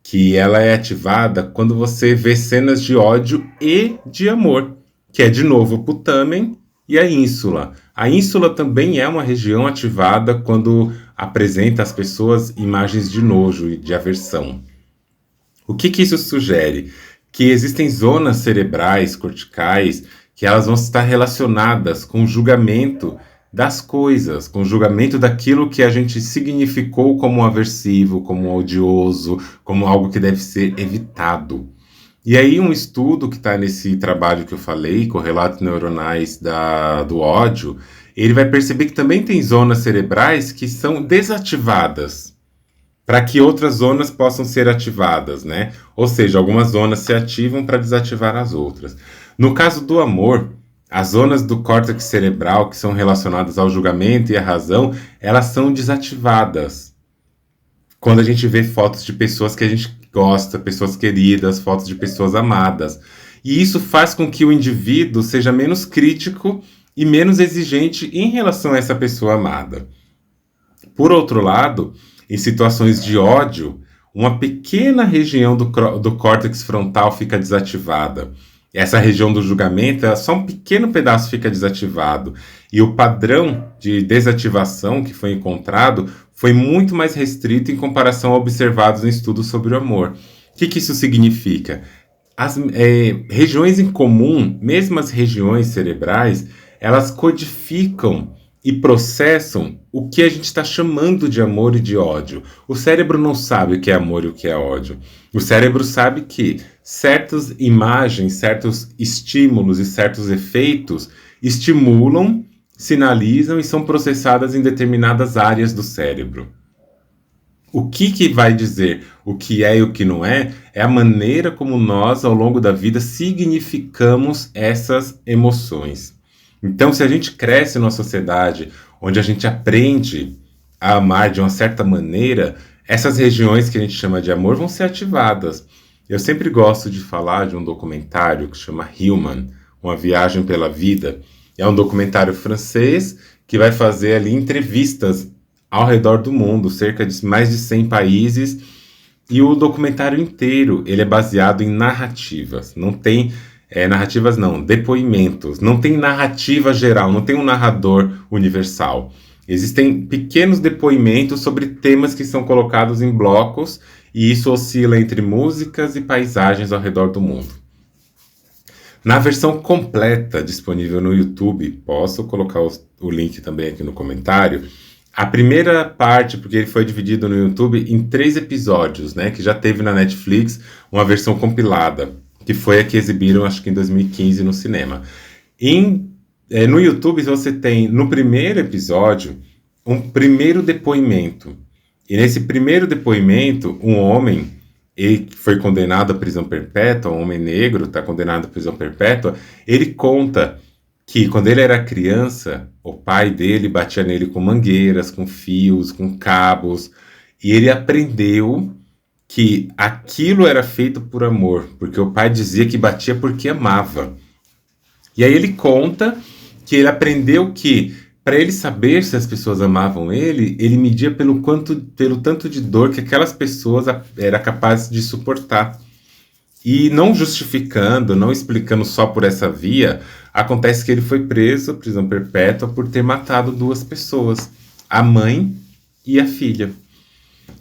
[SPEAKER 1] que ela é ativada quando você vê cenas de ódio e de amor, que é de novo o putamen e a ínsula. A ínsula também é uma região ativada quando apresenta às pessoas imagens de nojo e de aversão. O que isso sugere? Que existem zonas cerebrais, corticais, que elas vão estar relacionadas com o julgamento das coisas, com o julgamento daquilo que a gente significou como aversivo, como odioso, como algo que deve ser evitado. E aí um estudo que está nesse trabalho que eu falei, Correlatos Neuronais do ódio, ele vai perceber que também tem zonas cerebrais que são desativadas, para que outras zonas possam ser ativadas, né? Ou seja, algumas zonas se ativam para desativar as outras. No caso do amor, as zonas do córtex cerebral que são relacionadas ao julgamento e à razão, elas são desativadas. Quando a gente vê fotos de pessoas que a gente gosta, pessoas queridas, fotos de pessoas amadas. E isso faz com que o indivíduo seja menos crítico e menos exigente em relação a essa pessoa amada. Por outro lado, em situações de ódio, uma pequena região do córtex frontal fica desativada. Essa região do julgamento, só um pequeno pedaço fica desativado. E o padrão de desativação que foi encontrado foi muito mais restrito em comparação a observados em estudos sobre o amor. O que isso significa? As regiões em comum, mesmo as regiões cerebrais, elas codificam e processam o que a gente está chamando de amor e de ódio. O cérebro não sabe o que é amor e o que é ódio. O cérebro sabe que certas imagens, certos estímulos e certos efeitos estimulam, sinalizam e são processadas em determinadas áreas do cérebro. O que vai dizer o que é e o que não é a maneira como nós, ao longo da vida, significamos essas emoções. Então, se a gente cresce numa sociedade onde a gente aprende a amar de uma certa maneira, essas regiões que a gente chama de amor vão ser ativadas. Eu sempre gosto de falar de um documentário que chama Human, Uma Viagem pela Vida. É um documentário francês que vai fazer ali entrevistas ao redor do mundo, cerca de mais de 100 países, e o documentário inteiro ele é baseado em narrativas. Não tem narrativas não, depoimentos. Não tem narrativa geral, não tem um narrador universal. Existem pequenos depoimentos sobre temas que são colocados em blocos, e isso oscila entre músicas e paisagens ao redor do mundo. Na versão completa disponível no YouTube, posso colocar o link também aqui no comentário, a primeira parte, porque ele foi dividido no YouTube em 3 episódios, né, que já teve na Netflix uma versão compilada. que foi a que exibiram, acho que em 2015, no cinema. No YouTube você tem, no primeiro episódio, um primeiro depoimento. E nesse primeiro depoimento, um homem, ele foi condenado à prisão perpétua, um homem negro está condenado à prisão perpétua, ele conta que quando ele era criança, o pai dele batia nele com mangueiras, com fios, com cabos, e ele aprendeu que aquilo era feito por amor, porque o pai dizia que batia porque amava. E aí ele conta que ele aprendeu que, para ele saber se as pessoas amavam ele, ele media pelo tanto de dor que aquelas pessoas eram capazes de suportar. E não justificando, não explicando só por essa via, acontece que ele foi preso, prisão perpétua, por ter matado duas pessoas, a mãe e a filha.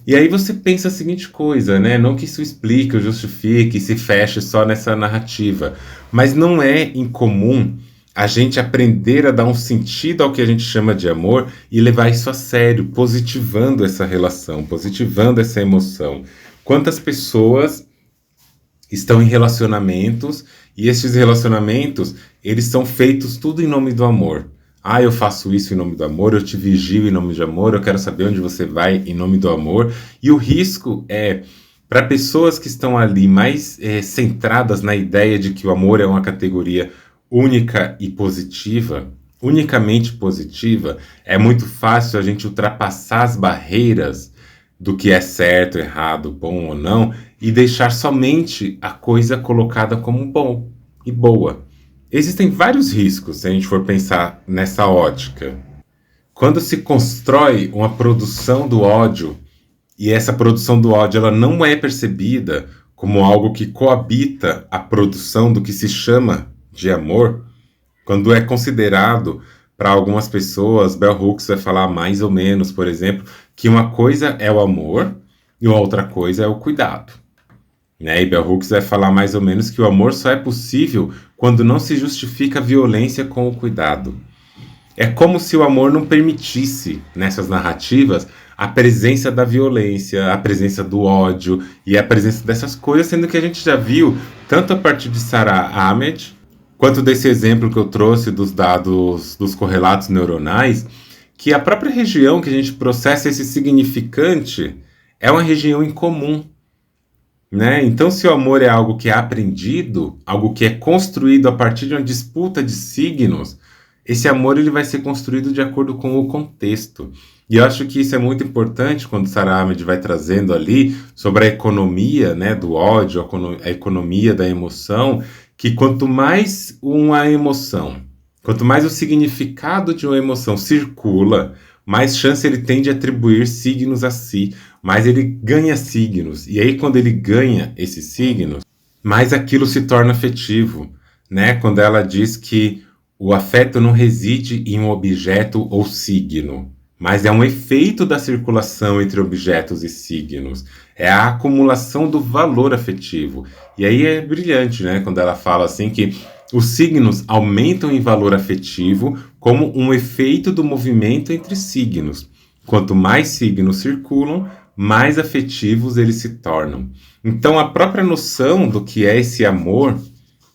[SPEAKER 1] E aí você pensa a seguinte coisa, né? Não que isso explique ou justifique, se feche só nessa narrativa, mas não é incomum a gente aprender a dar um sentido ao que a gente chama de amor e levar isso a sério, positivando essa relação, positivando essa emoção. Quantas pessoas estão em relacionamentos e esses relacionamentos, eles são feitos tudo em nome do amor. Ah, eu faço isso em nome do amor, eu te vigio em nome de amor, eu quero saber onde você vai em nome do amor. E o risco é, para pessoas que estão ali mais centradas na ideia de que o amor é uma categoria única e positiva, unicamente positiva, é muito fácil a gente ultrapassar as barreiras do que é certo, errado, bom ou não, e deixar somente a coisa colocada como bom e boa. Existem vários riscos se a gente for pensar nessa ótica. Quando se constrói uma produção do ódio, e essa produção do ódio ela não é percebida como algo que coabita a produção do que se chama de amor, quando é considerado para algumas pessoas, Bell Hooks vai falar mais ou menos, por exemplo, que uma coisa é o amor e outra coisa é o cuidado. Né? E Bell Hooks vai falar mais ou menos que o amor só é possível quando não se justifica a violência com o cuidado. É como se o amor não permitisse, nessas narrativas, a presença da violência, a presença do ódio e a presença dessas coisas, sendo que a gente já viu, tanto a partir de Sara Ahmed, quanto desse exemplo que eu trouxe dos dados dos correlatos neuronais, que a própria região que a gente processa esse significante é uma região em comum. Né? Então, se o amor é algo que é aprendido, algo que é construído a partir de uma disputa de signos, esse amor ele vai ser construído de acordo com o contexto. E eu acho que isso é muito importante quando Sara Ahmed vai trazendo ali sobre a economia, né, do ódio, a economia da emoção, que quanto mais uma emoção, quanto mais o significado de uma emoção circula, mais chance ele tem de atribuir signos a si, mais ele ganha signos. E aí, quando ele ganha esses signos, mais aquilo se torna afetivo, né? Quando ela diz que o afeto não reside em um objeto ou signo, mas é um efeito da circulação entre objetos e signos. É a acumulação do valor afetivo. E aí é brilhante, né? Quando ela fala assim que os signos aumentam em valor afetivo como um efeito do movimento entre signos. Quanto mais signos circulam, mais afetivos eles se tornam. Então, a própria noção do que é esse amor,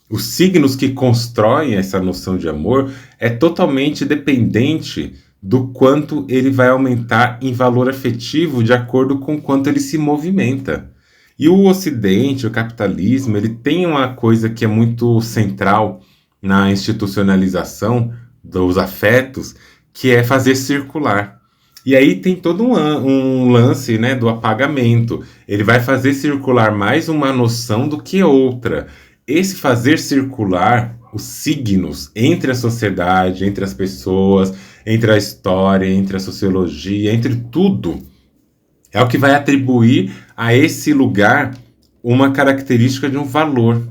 [SPEAKER 1] os signos que constroem essa noção de amor, é totalmente dependente do quanto ele vai aumentar em valor afetivo de acordo com quanto ele se movimenta. E o Ocidente, o capitalismo, ele tem uma coisa que é muito central na institucionalização dos afetos, que é fazer circular. E aí tem todo um lance, né, do apagamento. Ele vai fazer circular mais uma noção do que outra. Esse fazer circular os signos entre a sociedade, entre as pessoas, entre a história, entre a sociologia, entre tudo, é o que vai atribuir a esse lugar uma característica de um valor,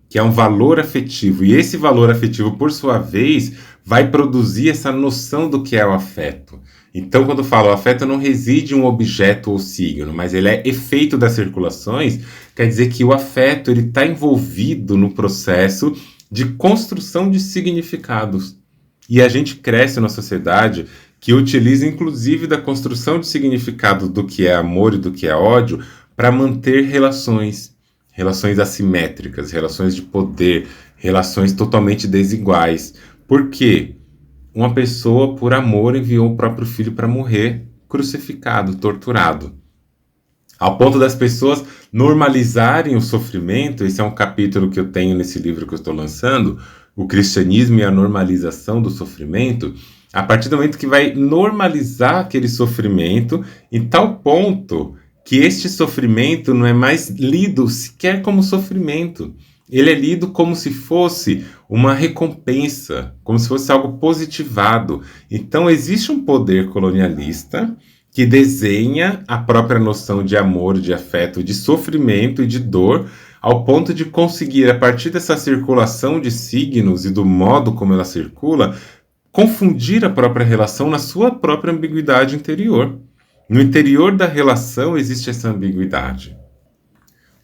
[SPEAKER 1] que é um valor afetivo. E esse valor afetivo, por sua vez, vai produzir essa noção do que é o afeto. Então, quando eu falo o afeto não reside em um objeto ou signo, mas ele é efeito das circulações, quer dizer que o afeto está envolvido no processo de construção de significados. E a gente cresce numa sociedade que utiliza inclusive da construção de significado do que é amor e do que é ódio para manter relações. relações assimétricas, relações de poder, relações totalmente desiguais. Por quê? Uma pessoa, por amor, enviou o próprio filho para morrer, crucificado, torturado. Ao ponto das pessoas normalizarem o sofrimento, esse é um capítulo que eu tenho nesse livro que eu estou lançando, o cristianismo e a normalização do sofrimento, a partir do momento que vai normalizar aquele sofrimento, em tal ponto que este sofrimento não é mais lido sequer como sofrimento. Ele é lido como se fosse uma recompensa, como se fosse algo positivado. Então existe um poder colonialista que desenha a própria noção de amor, de afeto, de sofrimento e de dor, ao ponto de conseguir, a partir dessa circulação de signos e do modo como ela circula, confundir a própria relação na sua própria ambiguidade interior. No interior da relação existe essa ambiguidade.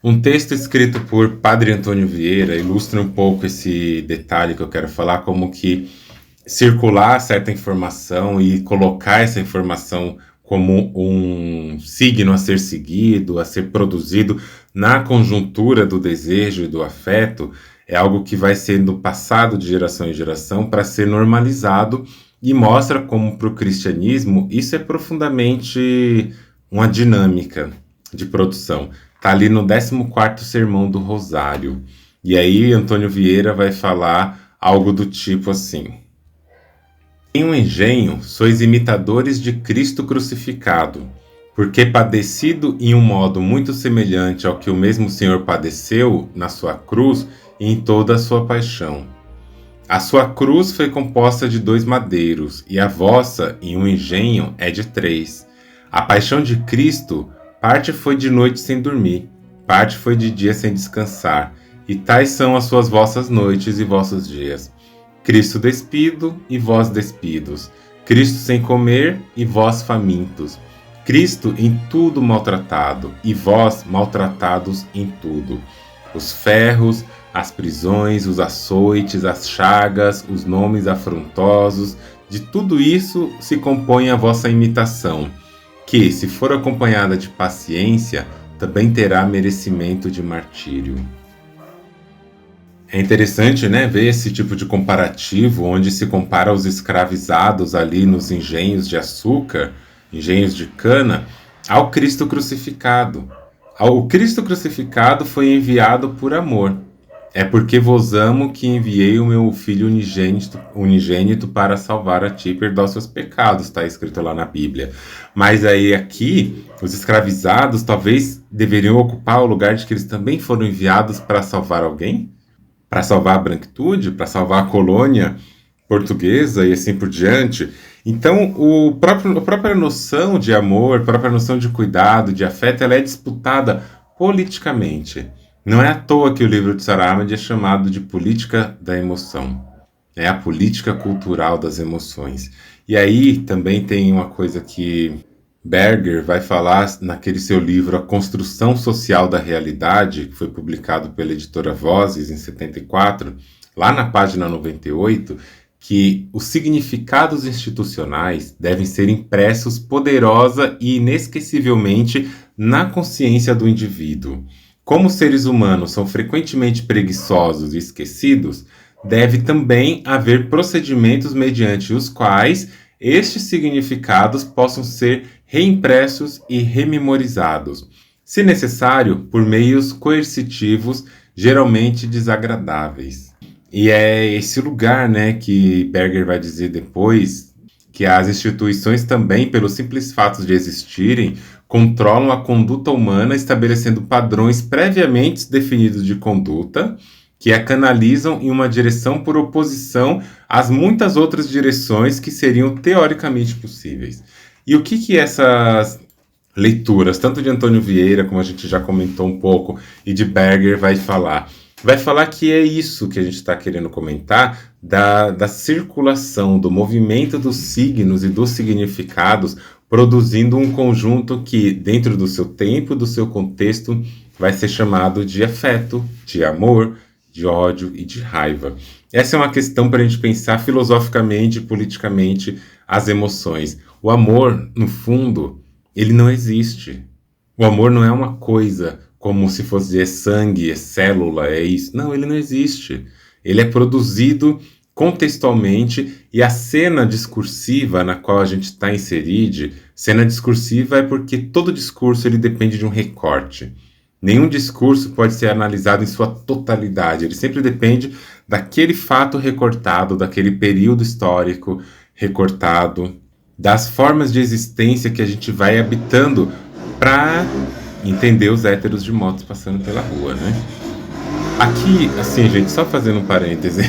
[SPEAKER 1] Um texto escrito por Padre Antônio Vieira ilustra um pouco esse detalhe que eu quero falar, como que circular certa informação e colocar essa informação como um signo a ser seguido, a ser produzido na conjuntura do desejo e do afeto, é algo que vai sendo passado de geração em geração para ser normalizado e mostra como para o cristianismo isso é profundamente uma dinâmica de produção. Está ali no 14º Sermão do Rosário. E aí Antônio Vieira vai falar algo do tipo assim: em um engenho, sois imitadores de Cristo crucificado, porque padecido em um modo muito semelhante ao que o mesmo Senhor padeceu na sua cruz e em toda a sua paixão. A sua cruz foi composta de 2 madeiros, e a vossa, em um engenho, é de 3. A paixão de Cristo, parte foi de noite sem dormir, parte foi de dia sem descansar, e tais são as suas vossas noites e vossos dias. Cristo despido e vós despidos, Cristo sem comer e vós famintos, Cristo em tudo maltratado e vós maltratados em tudo. Os ferros, as prisões, os açoites, as chagas, os nomes afrontosos, de tudo isso se compõe a vossa imitação, que, se for acompanhada de paciência, também terá merecimento de martírio. É interessante, né, ver esse tipo de comparativo, onde se compara os escravizados ali nos engenhos de açúcar, engenhos de cana, ao Cristo crucificado. O Cristo crucificado foi enviado por amor. É porque vos amo que enviei o meu Filho unigênito para salvar a ti e perdoar seus pecados, está escrito lá na Bíblia. Mas aí aqui, os escravizados talvez deveriam ocupar o lugar de que eles também foram enviados para salvar alguém? Para salvar a branquitude, para salvar a colônia portuguesa e assim por diante. Então, a própria noção de amor, a própria noção de cuidado, de afeto, ela é disputada politicamente. Não é à toa que o livro de Sara Ahmed é chamado de política da emoção. É a política cultural das emoções. E aí também tem uma coisa que Berger vai falar naquele seu livro A Construção Social da Realidade, que foi publicado pela editora Vozes em 74, lá na página 98, que os significados institucionais devem ser impressos poderosa e inesquecivelmente na consciência do indivíduo. Como os seres humanos são frequentemente preguiçosos e esquecidos, deve também haver procedimentos mediante os quais estes significados possam ser reimpressos e rememorizados, se necessário, por meios coercitivos, geralmente desagradáveis. E é esse lugar, né, que Berger vai dizer depois, que as instituições também, pelo simples fato de existirem, controlam a conduta humana, estabelecendo padrões previamente definidos de conduta, que a canalizam em uma direção por oposição às muitas outras direções que seriam teoricamente possíveis. E o que essas leituras, tanto de Antônio Vieira, como a gente já comentou um pouco, e de Berger vai falar? Vai falar que é isso que a gente está querendo comentar, da circulação, do movimento dos signos e dos significados, produzindo um conjunto que, dentro do seu tempo, do seu contexto, vai ser chamado de afeto, de amor, de ódio e de raiva. Essa é uma questão para a gente pensar filosoficamente e politicamente as emoções. O amor, no fundo, ele não existe. O amor não é uma coisa como se fosse sangue, é célula, é isso. Não, ele não existe. Ele é produzido contextualmente e a cena discursiva na qual a gente está inserido, cena discursiva é porque todo discurso ele depende de um recorte. Nenhum discurso pode ser analisado em sua totalidade, ele sempre depende daquele fato recortado, daquele período histórico recortado, das formas de existência que a gente vai habitando para entender os héteros de motos passando pela rua, né? Aqui, assim, gente, só fazendo um parêntese,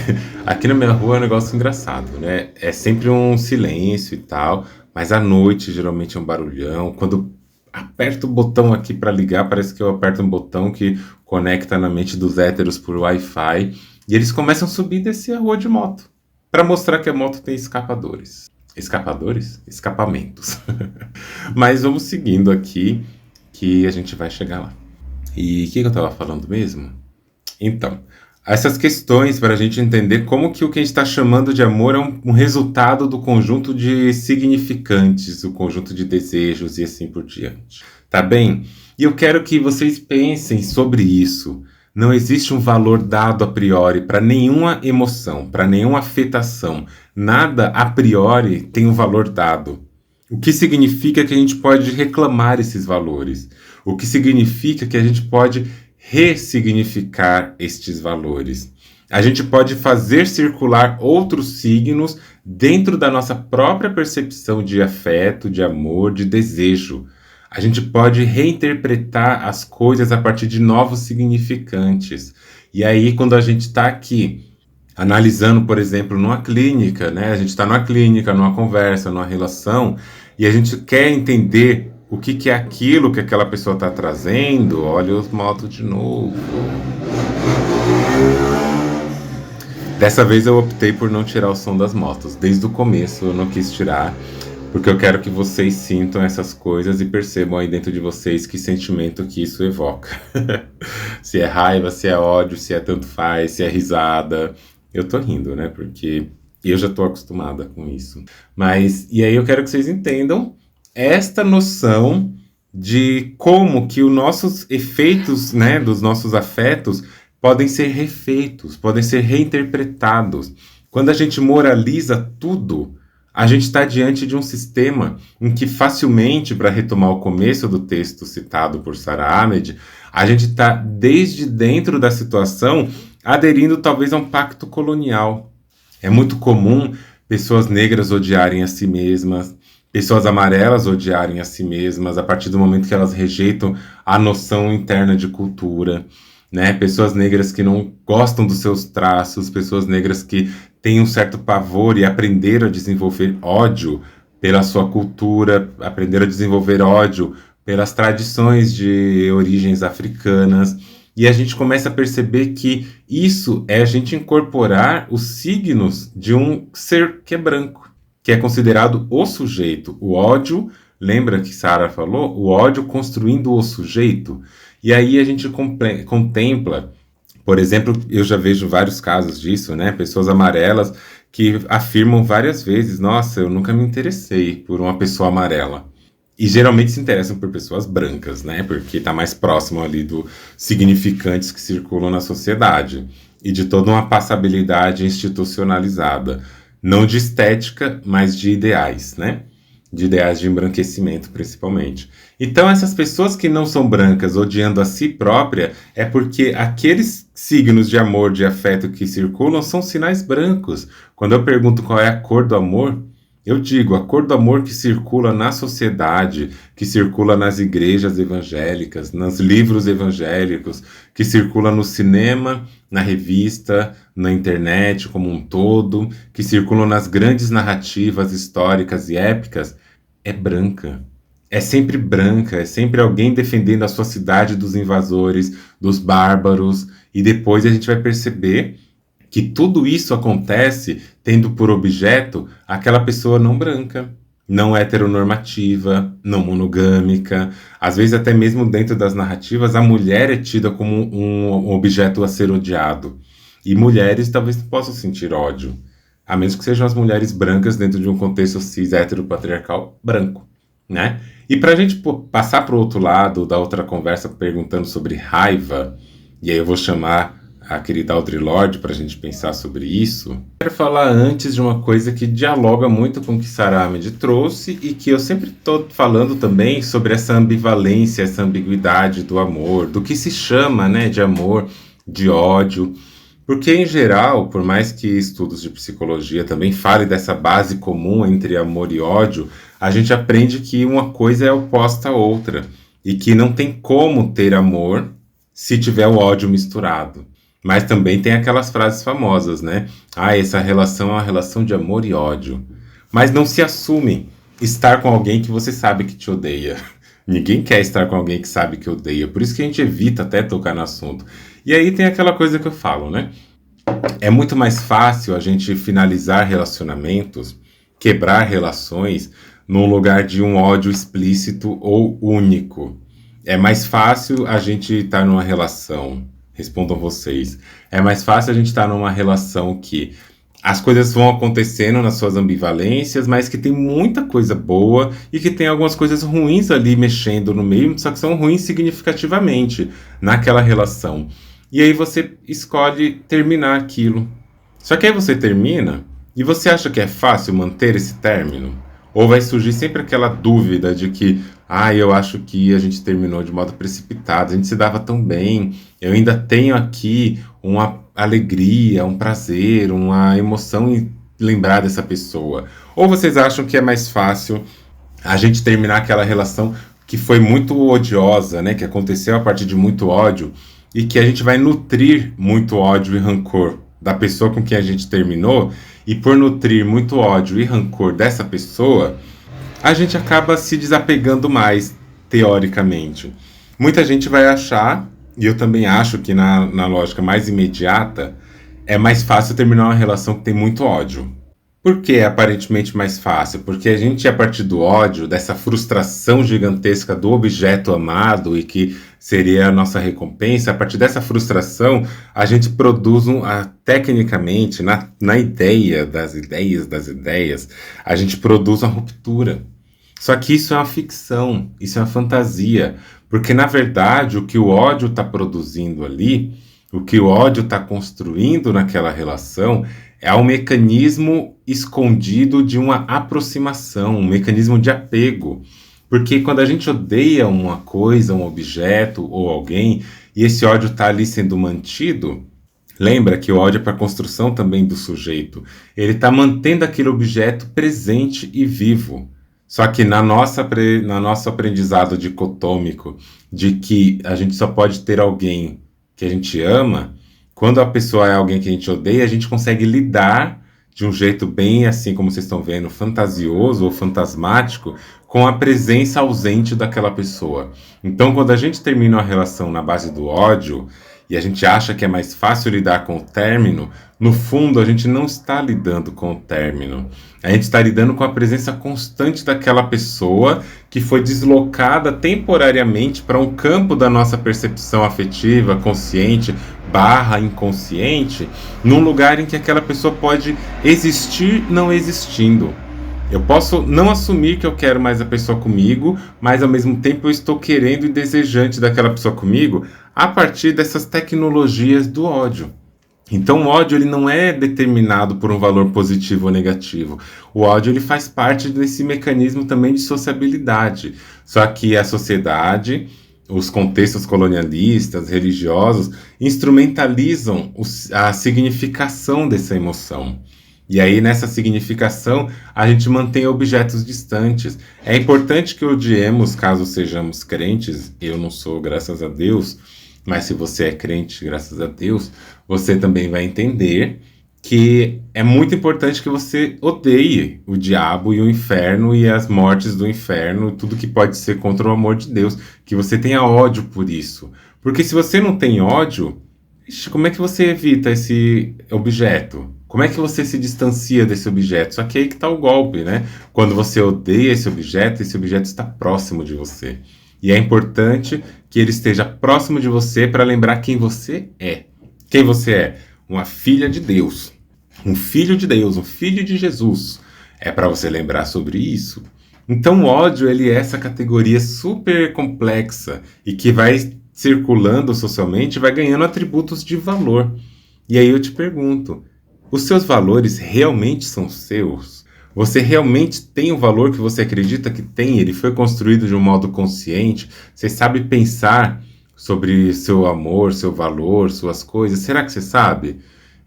[SPEAKER 1] aqui na minha rua é um negócio engraçado, né? É sempre um silêncio e tal, mas à noite geralmente é um barulhão. Quando aperto o botão aqui para ligar, parece que eu aperto um botão que conecta na mente dos héteros por Wi-Fi e eles começam a subir e descer a rua de moto para mostrar que a moto tem escapadores. Escapadores? Escapamentos. Mas vamos seguindo aqui que a gente vai chegar lá. E o que eu estava falando mesmo? Então, essas questões para a gente entender como que o que a gente está chamando de amor é um resultado do conjunto de significantes, o conjunto de desejos e assim por diante. Tá bem? E eu quero que vocês pensem sobre isso. Não existe um valor dado a priori para nenhuma emoção, para nenhuma afetação. Nada a priori tem um valor dado. O que significa que a gente pode reclamar esses valores. O que significa que a gente pode ressignificar estes valores. A gente pode fazer circular outros signos dentro da nossa própria percepção de afeto, de amor, de desejo. A gente pode reinterpretar as coisas a partir de novos significantes. E aí, quando a gente está aqui analisando, por exemplo, numa clínica, né? A gente está numa clínica, numa conversa, numa relação, e a gente quer entender o que é aquilo que aquela pessoa está trazendo. Olha os motos de novo. Dessa vez eu optei por não tirar o som das motos. Desde o começo eu não quis tirar, porque eu quero que vocês sintam essas coisas e percebam aí dentro de vocês que sentimento que isso evoca. Se é raiva, se é ódio, se é tanto faz, se é risada. Eu tô rindo, né? Porque eu já tô acostumada com isso. Mas, e aí eu quero que vocês entendam esta noção de como que os nossos efeitos, né, dos nossos afetos podem ser refeitos, podem ser reinterpretados. Quando a gente moraliza tudo, a gente está diante de um sistema em que facilmente, para retomar o começo do texto citado por Sara Ahmed, a gente está desde dentro da situação aderindo talvez a um pacto colonial. É muito comum pessoas negras odiarem a si mesmas, pessoas amarelas odiarem a si mesmas a partir do momento que elas rejeitam a noção interna de cultura, né? Pessoas negras que não gostam dos seus traços, pessoas negras que têm um certo pavor e aprenderam a desenvolver ódio pela sua cultura, aprenderam a desenvolver ódio pelas tradições de origens africanas. E a gente começa a perceber que isso é a gente incorporar os signos de um ser que é branco, que é considerado o sujeito. O ódio, lembra que Sara falou? O ódio construindo o sujeito. E aí a gente contempla, por exemplo, eu já vejo vários casos disso, né? Pessoas amarelas que afirmam várias vezes, nossa, eu nunca me interessei por uma pessoa amarela. E geralmente se interessam por pessoas brancas, né? Porque está mais próximo ali dos significantes que circulam na sociedade. E de toda uma passabilidade institucionalizada. Não de estética, mas de ideais, né? De ideais de embranquecimento, principalmente. Então, essas pessoas que não são brancas odiando a si própria é porque aqueles signos de amor, de afeto que circulam são sinais brancos. Quando eu pergunto qual é a cor do amor, eu digo, a cor do amor que circula na sociedade, que circula nas igrejas evangélicas, nos livros evangélicos, que circula no cinema, na revista, na internet como um todo, que circulam nas grandes narrativas históricas e épicas, é branca. É sempre alguém defendendo a sua cidade dos invasores, dos bárbaros, e depois a gente vai perceber que tudo isso acontece tendo por objeto aquela pessoa não branca, não heteronormativa, não monogâmica. Às vezes, até mesmo dentro das narrativas, a mulher é tida como um objeto a ser odiado. E mulheres talvez não possam sentir ódio, a menos que sejam as mulheres brancas dentro de um contexto cis heteropatriarcal branco, né? E para a gente passar para o outro lado da outra conversa perguntando sobre raiva, e aí eu vou chamar a querida Audre Lorde para a gente pensar sobre isso, quero falar antes de uma coisa que dialoga muito com o que Sara Ahmed trouxe e que eu sempre estou falando também sobre essa ambivalência, essa ambiguidade do amor, do que se chama, né, de amor, de ódio. Porque, em geral, por mais que estudos de psicologia também falem dessa base comum entre amor e ódio, a gente aprende que uma coisa é oposta à outra e que não tem como ter amor se tiver o ódio misturado. Mas também tem aquelas frases famosas, né? Ah, essa relação é uma relação de amor e ódio. Mas não se assume estar com alguém que você sabe que te odeia. Ninguém quer estar com alguém que sabe que odeia. Por isso que a gente evita até tocar no assunto. E aí tem aquela coisa que eu falo, né? É muito mais fácil a gente finalizar relacionamentos, quebrar relações, num lugar de um ódio explícito ou único. É mais fácil a gente estar numa relação, respondam vocês, é mais fácil a gente estar numa relação que as coisas vão acontecendo nas suas ambivalências, mas que tem muita coisa boa e que tem algumas coisas ruins ali mexendo no meio, só que são ruins significativamente naquela relação. E aí você escolhe terminar aquilo. Só que aí você termina e você acha que é fácil manter esse término? Ou vai surgir sempre aquela dúvida de que, eu acho que a gente terminou de modo precipitado, a gente se dava tão bem, eu ainda tenho aqui uma alegria, um prazer, uma emoção em lembrar dessa pessoa. Ou vocês acham que é mais fácil a gente terminar aquela relação que foi muito odiosa, né, que aconteceu a partir de muito ódio, e que a gente vai nutrir muito ódio e rancor da pessoa com quem a gente terminou, e por nutrir muito ódio e rancor dessa pessoa, a gente acaba se desapegando mais, teoricamente. Muita gente vai achar, e eu também acho que na lógica mais imediata, é mais fácil terminar uma relação que tem muito ódio. Por que é aparentemente mais fácil? Porque a gente, a partir do ódio, dessa frustração gigantesca do objeto amado e que seria a nossa recompensa, a partir dessa frustração, a gente produz, tecnicamente, na ideia das ideias, a gente produz uma ruptura. Só que isso é uma ficção, isso é uma fantasia, porque na verdade o que o ódio está produzindo ali, o que o ódio está construindo naquela relação, é um mecanismo escondido de uma aproximação, um mecanismo de apego. Porque quando a gente odeia uma coisa, um objeto ou alguém, e esse ódio está ali sendo mantido, lembra que o ódio é para a construção também do sujeito. Ele está mantendo aquele objeto presente e vivo. Só que na nosso aprendizado dicotômico de que a gente só pode ter alguém que a gente ama, quando a pessoa é alguém que a gente odeia, a gente consegue lidar de um jeito bem, assim como vocês estão vendo, fantasioso ou fantasmático, com a presença ausente daquela pessoa. Então, quando a gente termina uma relação na base do ódio, e a gente acha que é mais fácil lidar com o término, no fundo a gente não está lidando com o término. A gente está lidando com a presença constante daquela pessoa que foi deslocada temporariamente para um campo da nossa percepção afetiva, consciente, inconsciente, num lugar em que aquela pessoa pode existir não existindo. Eu posso não assumir que eu quero mais a pessoa comigo, mas ao mesmo tempo eu estou querendo e desejante daquela pessoa comigo a partir dessas tecnologias do ódio. Então o ódio ele não é determinado por um valor positivo ou negativo. O ódio ele faz parte desse mecanismo também de sociabilidade. Só que a sociedade, os contextos colonialistas, religiosos, instrumentalizam a significação dessa emoção. E aí, nessa significação, a gente mantém objetos distantes. É importante que odiemos caso sejamos crentes. Eu não sou, graças a Deus, mas se você é crente, graças a Deus, você também vai entender que é muito importante que você odeie o diabo e o inferno e as mortes do inferno, tudo que pode ser contra o amor de Deus, que você tenha ódio por isso. Porque se você não tem ódio, como é que você evita esse objeto? Como é que você se distancia desse objeto? Só que aí que está o golpe, né? Quando você odeia esse objeto está próximo de você. E é importante que ele esteja próximo de você para lembrar quem você é. Quem você é? Uma filha de Deus. Um filho de Deus, um filho de Jesus. É para você lembrar sobre isso. Então o ódio, ele é essa categoria super complexa e que vai circulando socialmente e vai ganhando atributos de valor. E aí eu te pergunto, os seus valores realmente são seus? Você realmente tem o valor que você acredita que tem? Ele foi construído de um modo consciente? Você sabe pensar sobre seu amor, seu valor, suas coisas? Será que você sabe?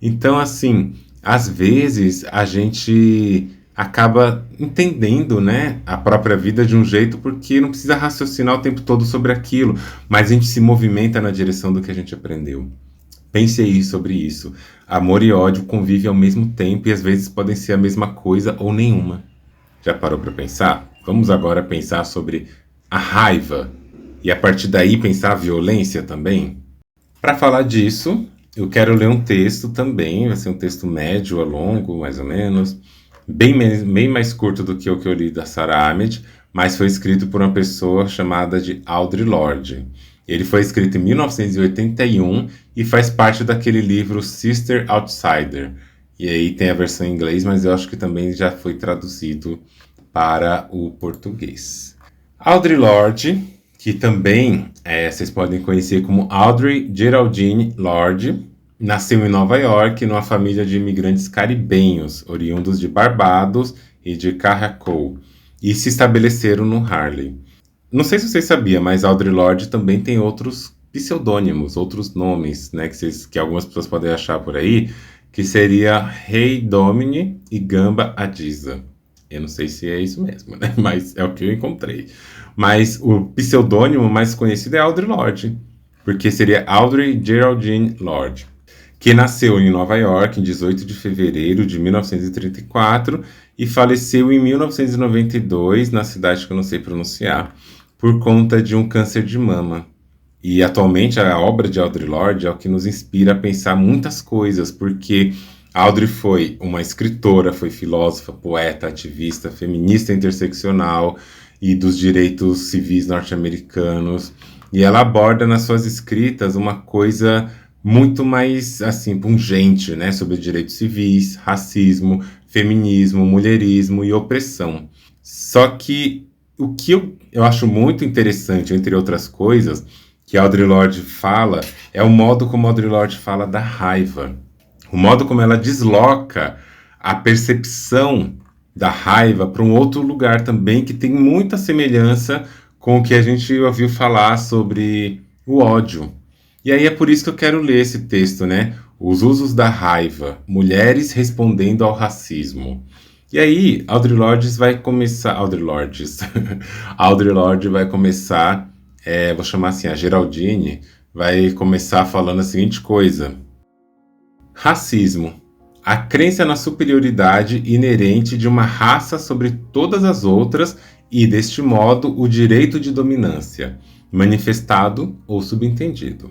[SPEAKER 1] Então, assim, às vezes a gente acaba entendendo, né, a própria vida de um jeito porque não precisa raciocinar o tempo todo sobre aquilo, mas a gente se movimenta na direção do que a gente aprendeu. Pense aí sobre isso. Amor e ódio convivem ao mesmo tempo e às vezes podem ser a mesma coisa ou nenhuma. Já parou para pensar? Vamos agora pensar sobre a raiva e a partir daí pensar a violência também? Para falar disso, eu quero ler um texto também, vai ser um texto médio a longo, mais ou menos, bem mais curto do que o que eu li da Sarah Ahmed, mas foi escrito por uma pessoa chamada de Audre Lorde. Ele foi escrito em 1981 e faz parte daquele livro Sister Outsider. E aí tem a versão em inglês, mas eu acho que também já foi traduzido para o português. Audre Lorde, que também vocês podem conhecer como Audrey Geraldine Lorde, nasceu em Nova York numa família de imigrantes caribenhos, oriundos de Barbados e de Caracol, e se estabeleceram no Harlem. Não sei se vocês sabiam, mas Audre Lorde também tem outros pseudônimos, outros nomes, né, que algumas pessoas podem achar por aí, que seria Rei Domini e Gamba Adiza. Eu não sei se é isso mesmo, né? Mas é o que eu encontrei. Mas o pseudônimo mais conhecido é Audre Lorde, porque seria Audrey Geraldine Lorde, que nasceu em Nova York em 18 de fevereiro de 1934 e faleceu em 1992 na cidade que eu não sei pronunciar, por conta de um câncer de mama. E atualmente a obra de Audre Lorde é o que nos inspira a pensar muitas coisas, porque Audre foi uma escritora, foi filósofa, poeta, ativista, feminista interseccional e dos direitos civis norte-americanos. E ela aborda nas suas escritas uma coisa muito mais assim pungente, né, sobre direitos civis, racismo, feminismo, mulherismo e opressão. Só que o que eu acho muito interessante, entre outras coisas, que Audre Lorde fala, é o modo como Audre Lorde fala da raiva. O modo como ela desloca a percepção da raiva para um outro lugar também, que tem muita semelhança com o que a gente ouviu falar sobre o ódio. E aí é por isso que eu quero ler esse texto, né? Os usos da raiva, mulheres respondendo ao racismo. E aí, Audre Lorde vai começar. Audre Lorde vai começar, vou chamar assim, a Geraldine, vai começar falando a seguinte coisa. Racismo. A crença na superioridade inerente de uma raça sobre todas as outras e, deste modo, o direito de dominância, manifestado ou subentendido.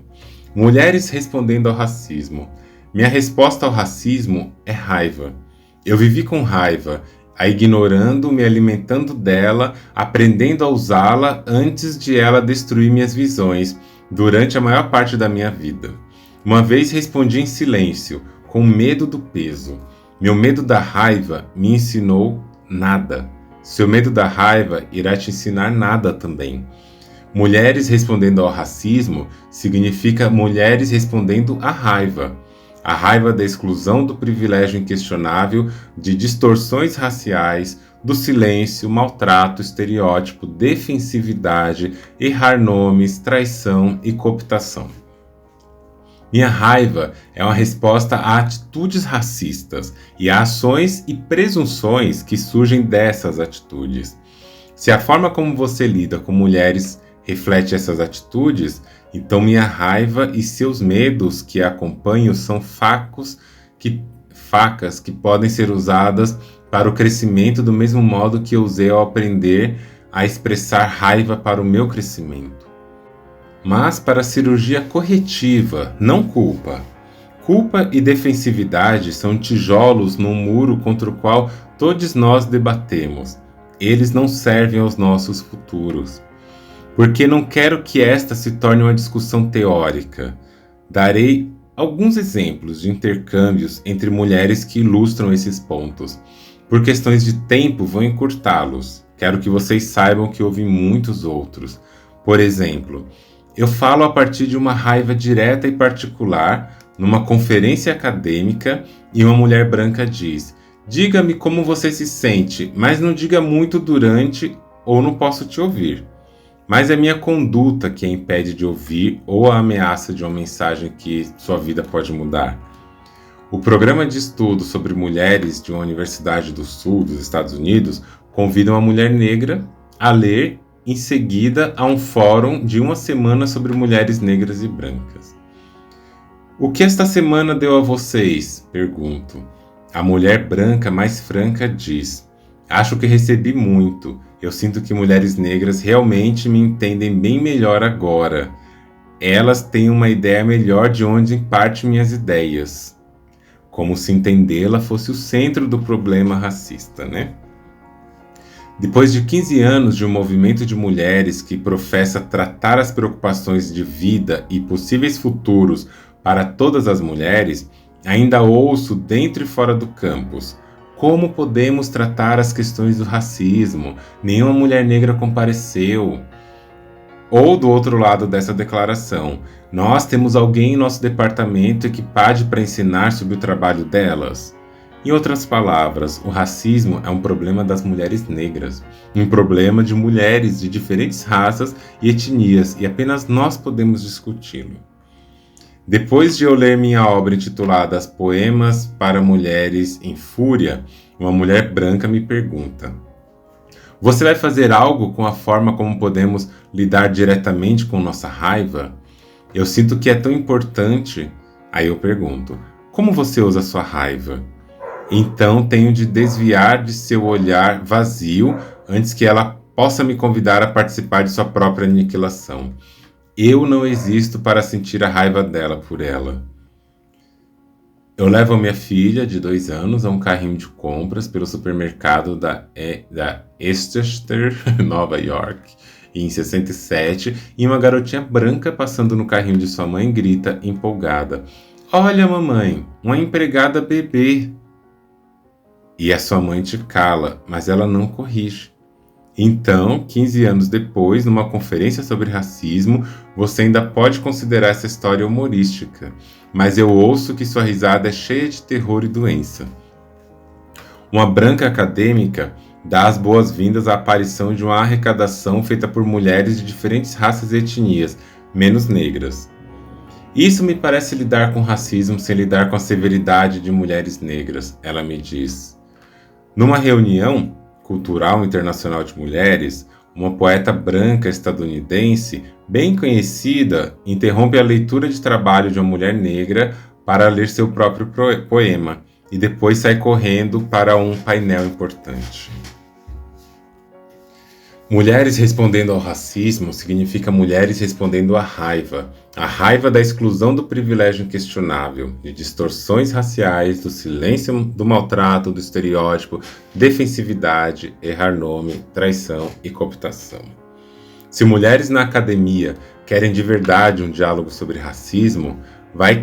[SPEAKER 1] Mulheres respondendo ao racismo. Minha resposta ao racismo é raiva. Eu vivi com raiva, a ignorando, me alimentando dela, aprendendo a usá-la antes de ela destruir minhas visões, durante a maior parte da minha vida. Uma vez respondi em silêncio, com medo do peso. Meu medo da raiva me ensinou nada. Seu medo da raiva irá te ensinar nada também. Mulheres respondendo ao racismo significa mulheres respondendo à raiva. A raiva da exclusão do privilégio inquestionável, de distorções raciais, do silêncio, maltrato, estereótipo, defensividade, errar nomes, traição e cooptação. Minha raiva é uma resposta a atitudes racistas e a ações e presunções que surgem dessas atitudes. Se a forma como você lida com mulheres reflete essas atitudes, então minha raiva e seus medos que a acompanham são facas que podem ser usadas para o crescimento do mesmo modo que eu usei ao aprender a expressar raiva para o meu crescimento. Mas para a cirurgia corretiva, não culpa. Culpa e defensividade são tijolos num muro contra o qual todos nós debatemos. Eles não servem aos nossos futuros. Porque não quero que esta se torne uma discussão teórica. Darei alguns exemplos de intercâmbios entre mulheres que ilustram esses pontos. Por questões de tempo, vou encurtá-los. quero que vocês saibam que houve muitos outros. Por exemplo, eu falo a partir de uma raiva direta e particular numa conferência acadêmica e uma mulher branca diz: diga-me como você se sente, mas não diga muito durante ou não posso te ouvir. Mas é minha conduta que a impede de ouvir ou a ameaça de uma mensagem que sua vida pode mudar. O programa de estudo sobre mulheres de uma Universidade do Sul dos Estados Unidos convida uma mulher negra a ler em seguida a um fórum de uma semana sobre mulheres negras e brancas. O que esta semana deu a vocês? Pergunto. A mulher branca mais franca diz: acho que recebi muito. Eu sinto que mulheres negras realmente me entendem bem melhor agora. Elas têm uma ideia melhor de onde partem minhas ideias. Como se entendê-la fosse o centro do problema racista, né? Depois de 15 anos de um movimento de mulheres que professa tratar as preocupações de vida e possíveis futuros para todas as mulheres, ainda ouço dentro e fora do campus: como podemos tratar as questões do racismo? Nenhuma mulher negra compareceu. Ou do outro lado dessa declaração: nós temos alguém em nosso departamento equipado para ensinar sobre o trabalho delas. Em outras palavras, o racismo é um problema das mulheres negras, um problema de mulheres de diferentes raças e etnias, e apenas nós podemos discuti-lo. Depois de eu ler minha obra intitulada Poemas para Mulheres em Fúria, uma mulher branca me pergunta: você vai fazer algo com a forma como podemos lidar diretamente com nossa raiva? Eu sinto que é tão importante. Aí eu pergunto: como você usa a sua raiva? Então tenho de desviar de seu olhar vazio antes que ela possa me convidar a participar de sua própria aniquilação. Eu não existo para sentir a raiva dela por ela. Eu levo a minha filha, de 2 anos, a um carrinho de compras pelo supermercado da Exeter, Nova York, em 67, e uma garotinha branca passando no carrinho de sua mãe grita, empolgada: olha, mamãe, uma empregada bebê. E a sua mãe te cala, mas ela não corrige. Então, 15 anos depois, numa conferência sobre racismo, você ainda pode considerar essa história humorística, mas eu ouço que sua risada é cheia de terror e doença. Uma branca acadêmica dá as boas-vindas à aparição de uma arrecadação feita por mulheres de diferentes raças e etnias, menos negras. Isso me parece lidar com racismo sem lidar com a severidade de mulheres negras, ela me diz. Numa reunião cultural internacional de mulheres, uma poeta branca estadunidense, bem conhecida, interrompe a leitura de trabalho de uma mulher negra para ler seu próprio poema e depois sai correndo para um painel importante. Mulheres respondendo ao racismo significa mulheres respondendo à raiva da exclusão do privilégio inquestionável, de distorções raciais, do silêncio, do maltrato, do estereótipo, defensividade, errar nome, traição e cooptação. Se mulheres na academia querem de verdade um diálogo sobre racismo, vai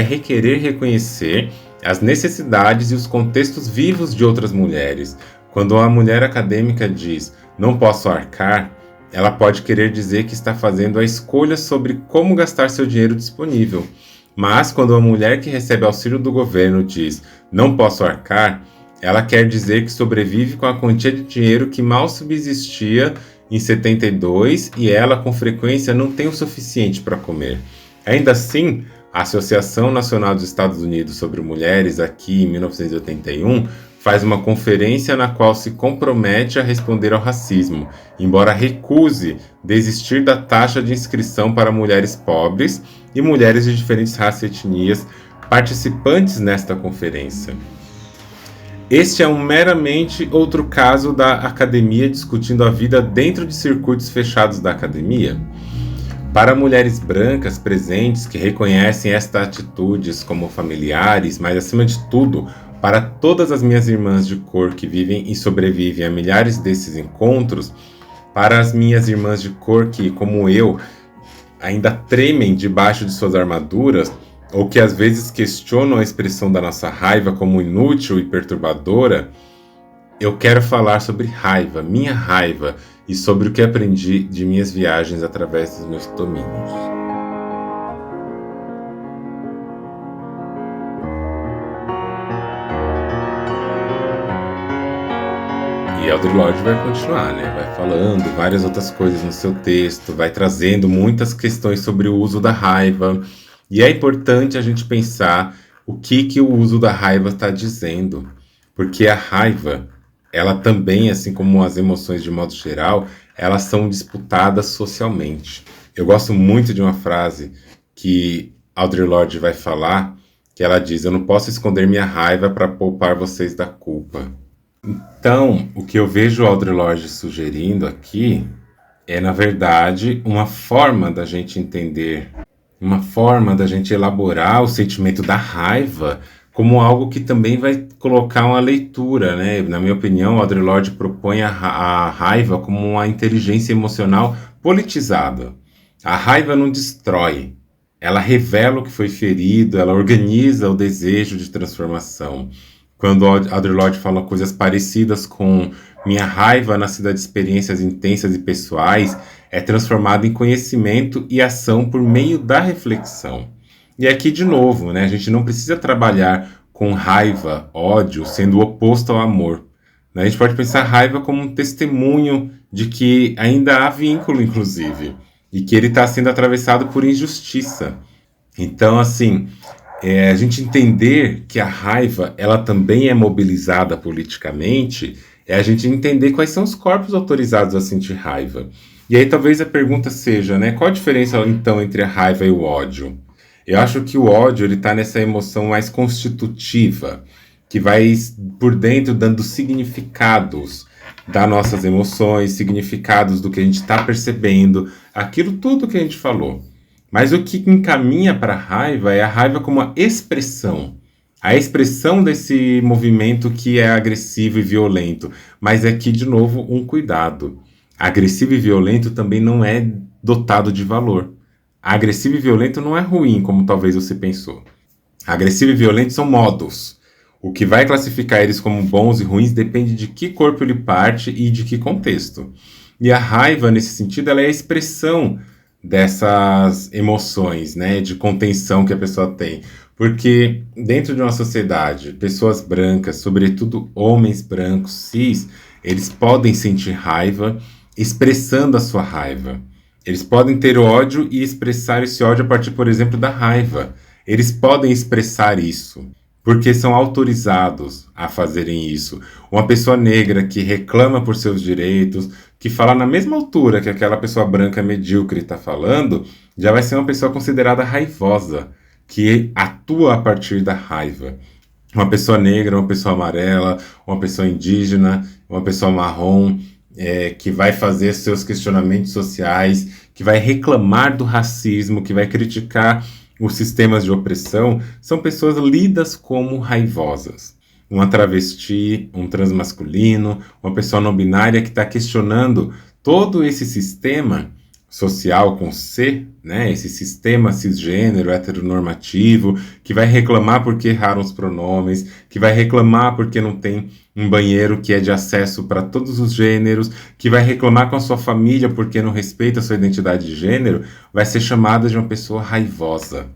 [SPEAKER 1] requerer reconhecer as necessidades e os contextos vivos de outras mulheres. Quando uma mulher acadêmica diz "não posso arcar", ela pode querer dizer que está fazendo a escolha sobre como gastar seu dinheiro disponível. Mas quando uma mulher que recebe auxílio do governo diz "não posso arcar", ela quer dizer que sobrevive com a quantia de dinheiro que mal subsistia em 72 e ela, com frequência, não tem o suficiente para comer. Ainda assim, a Associação Nacional dos Estados Unidos sobre Mulheres, aqui em 1981, faz uma conferência na qual se compromete a responder ao racismo, embora recuse desistir da taxa de inscrição para mulheres pobres e mulheres de diferentes raças e etnias participantes nesta conferência. Este é meramente outro caso da academia discutindo a vida dentro de circuitos fechados da academia. Para mulheres brancas presentes que reconhecem estas atitudes como familiares, mas acima de tudo, para todas as minhas irmãs de cor que vivem e sobrevivem a milhares desses encontros, para as minhas irmãs de cor que, como eu, ainda tremem debaixo de suas armaduras, ou que às vezes questionam a expressão da nossa raiva como inútil e perturbadora, eu quero falar sobre raiva, minha raiva, e sobre o que aprendi de minhas viagens através dos meus domínios. E Audre Lorde vai continuar, né? Vai falando várias outras coisas no seu texto, vai trazendo muitas questões sobre o uso da raiva. E é importante a gente pensar o que o uso da raiva está dizendo. Porque a raiva, ela também, assim como as emoções de modo geral, elas são disputadas socialmente. Eu gosto muito de uma frase que Audre Lorde vai falar, que ela diz: eu não posso esconder minha raiva para poupar vocês da culpa. Então, o que eu vejo o Audre Lorde sugerindo aqui é, na verdade, uma forma da gente entender, uma forma da gente elaborar o sentimento da raiva como algo que também vai colocar uma leitura, né? Na minha opinião, o Audre Lorde propõe a raiva como uma inteligência emocional politizada. A raiva não destrói, ela revela o que foi ferido, ela organiza o desejo de transformação. Quando Audre Lorde fala coisas parecidas com minha raiva, nascida de experiências intensas e pessoais, é transformada em conhecimento e ação por meio da reflexão. E aqui, de novo, né, a gente não precisa trabalhar com raiva, ódio, sendo o oposto ao amor. Né? A gente pode pensar raiva como um testemunho de que ainda há vínculo, inclusive, e que ele está sendo atravessado por injustiça. Então, assim, a gente entender que a raiva ela também é mobilizada politicamente, é a gente entender quais são os corpos autorizados a sentir raiva. E aí talvez a pergunta seja, né, qual a diferença então entre a raiva e o ódio? Eu acho que o ódio ele está nessa emoção mais constitutiva, que vai por dentro dando significados das nossas emoções, significados do que a gente está percebendo, aquilo tudo que a gente falou. Mas o que encaminha para a raiva é a raiva como uma expressão. A expressão desse movimento que é agressivo e violento. Mas aqui, de novo, um cuidado. Agressivo e violento também não é dotado de valor. Agressivo e violento não é ruim, como talvez você pensou. Agressivo e violento são modos. O que vai classificar eles como bons e ruins depende de que corpo ele parte e de que contexto. E a raiva, nesse sentido, ela é a expressão dessas emoções, né, de contenção que a pessoa tem. Porque dentro de uma sociedade, pessoas brancas, sobretudo homens brancos, cis, eles podem sentir raiva expressando a sua raiva. Eles podem ter ódio e expressar esse ódio a partir, por exemplo, da raiva. Eles podem expressar isso, porque são autorizados a fazerem isso. Uma pessoa negra que reclama por seus direitos, que fala na mesma altura que aquela pessoa branca medíocre está falando, já vai ser uma pessoa considerada raivosa, que atua a partir da raiva. Uma pessoa negra, uma pessoa amarela, uma pessoa indígena, uma pessoa marrom, que vai fazer seus questionamentos sociais, que vai reclamar do racismo, que vai criticar os sistemas de opressão, são pessoas lidas como raivosas. Uma travesti, um transmasculino, uma pessoa não binária que está questionando todo esse sistema social com C, né? Esse sistema cisgênero, heteronormativo, que vai reclamar porque erraram os pronomes, que vai reclamar porque não tem um banheiro que é de acesso para todos os gêneros, que vai reclamar com a sua família porque não respeita a sua identidade de gênero, vai ser chamada de uma pessoa raivosa.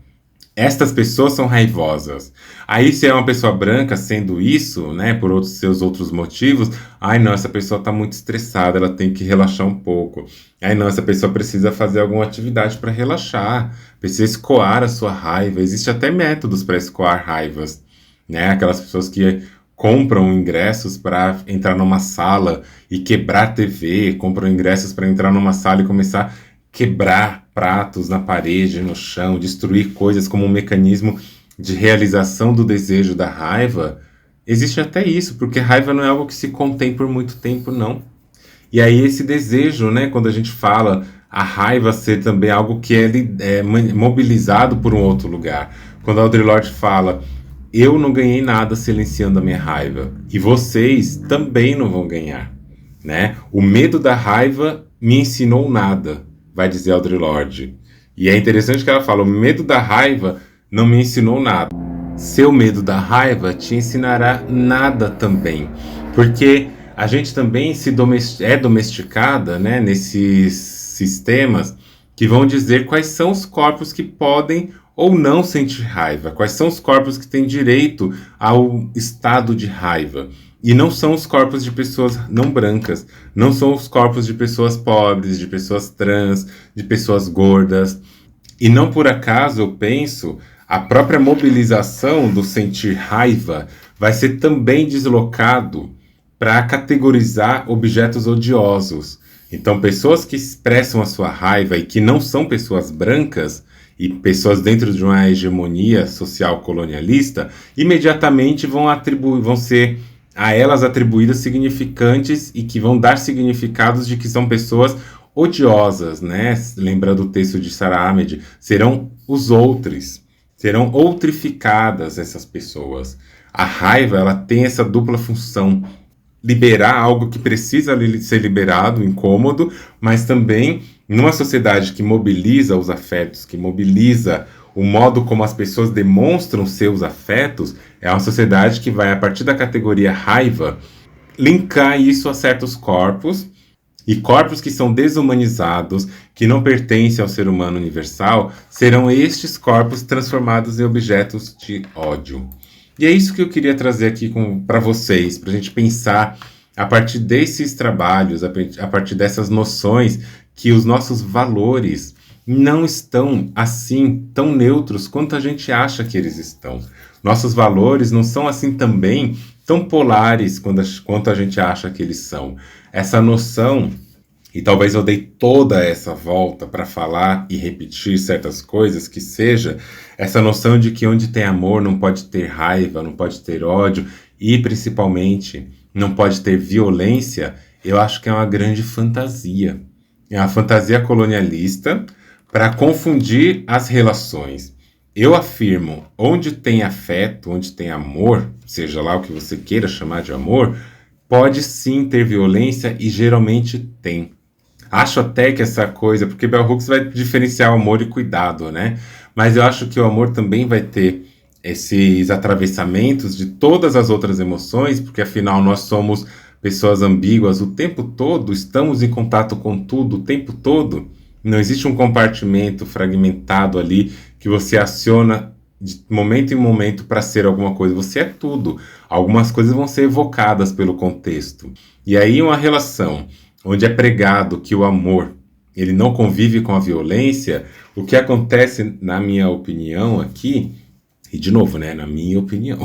[SPEAKER 1] Estas pessoas são raivosas. Aí, se é uma pessoa branca sendo isso, né, por seus outros motivos, ai não, essa pessoa está muito estressada, ela tem que relaxar um pouco. Ai não, essa pessoa precisa fazer alguma atividade para relaxar, precisa escoar a sua raiva. Existem até métodos para escoar raivas, né? Aquelas pessoas que compram ingressos para entrar numa sala e quebrar a TV, compram ingressos para entrar numa sala e começar a quebrar pratos na parede, no chão, destruir coisas como um mecanismo de realização do desejo da raiva. Existe até isso, porque raiva não é algo que se contém por muito tempo, não. E aí esse desejo, né, quando a gente fala a raiva ser também algo que é mobilizado por um outro lugar. Quando a Audre Lorde fala, eu não ganhei nada silenciando a minha raiva, e vocês também não vão ganhar, né? O medo da raiva me ensinou nada, vai dizer Audre Lorde. E é interessante que ela fala, o medo da raiva não me ensinou nada. Seu medo da raiva te ensinará nada também. Porque a gente também é domesticada, né, nesses sistemas que vão dizer quais são os corpos que podem ou não sentir raiva, quais são os corpos que têm direito ao estado de raiva. E não são os corpos de pessoas não brancas, não são os corpos de pessoas pobres, de pessoas trans, de pessoas gordas. E não por acaso eu penso, a própria mobilização do sentir raiva vai ser também deslocado para categorizar objetos odiosos. Então, pessoas que expressam a sua raiva e que não são pessoas brancas e pessoas dentro de uma hegemonia social colonialista, imediatamente vão ser a elas atribuídas significantes e que vão dar significados de que são pessoas odiosas, né? Lembrando o texto de Sara Ahmed, serão os outros, serão outrificadas essas pessoas. A raiva, ela tem essa dupla função: liberar algo que precisa ser liberado, incômodo, mas também numa sociedade que mobiliza os afetos, que mobiliza o modo como as pessoas demonstram seus afetos, é uma sociedade que vai, a partir da categoria raiva, linkar isso a certos corpos, e corpos que são desumanizados, que não pertencem ao ser humano universal, serão estes corpos transformados em objetos de ódio. E é isso que eu queria trazer aqui para vocês, para a gente pensar a partir desses trabalhos, a partir dessas noções, que os nossos valores não estão assim tão neutros quanto a gente acha que eles estão. Nossos valores não são assim também tão polares quanto a gente acha que eles são. Essa noção, e talvez eu dei toda essa volta para falar e repetir certas coisas, que seja essa noção de que onde tem amor não pode ter raiva, não pode ter ódio e principalmente não pode ter violência, eu acho que é uma grande fantasia. É uma fantasia colonialista para confundir as relações. Eu afirmo, onde tem afeto, onde tem amor, seja lá o que você queira chamar de amor, pode sim ter violência e geralmente tem. Acho até que essa coisa, porque Bell Hooks vai diferenciar o amor e cuidado, né? Mas eu acho que o amor também vai ter esses atravessamentos de todas as outras emoções, porque afinal nós somos pessoas ambíguas o tempo todo, estamos em contato com tudo o tempo todo. Não existe um compartimento fragmentado ali que você aciona de momento em momento para ser alguma coisa. Você é tudo. Algumas coisas vão ser evocadas pelo contexto. E aí uma relação onde é pregado que o amor ele não convive com a violência, o que acontece, na minha opinião aqui, e de novo, né, na minha opinião,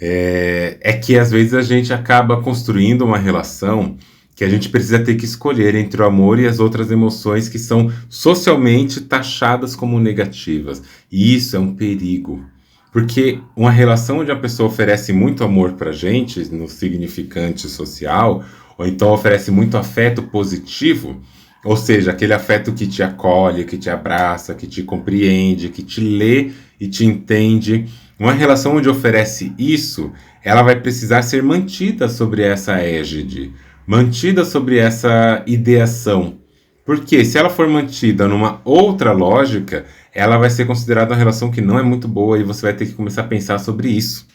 [SPEAKER 1] é que às vezes a gente acaba construindo uma relação que a gente precisa ter que escolher entre o amor e as outras emoções que são socialmente taxadas como negativas. E isso é um perigo. Porque uma relação onde a pessoa oferece muito amor pra gente, no significante social, ou então oferece muito afeto positivo, ou seja, aquele afeto que te acolhe, que te abraça, que te compreende, que te lê e te entende. Uma relação onde oferece isso, ela vai precisar ser mantida sobre essa égide, mantida sobre essa ideação. Porque se ela for mantida numa outra lógica, ela vai ser considerada uma relação que não é muito boa e você vai ter que começar a pensar sobre isso.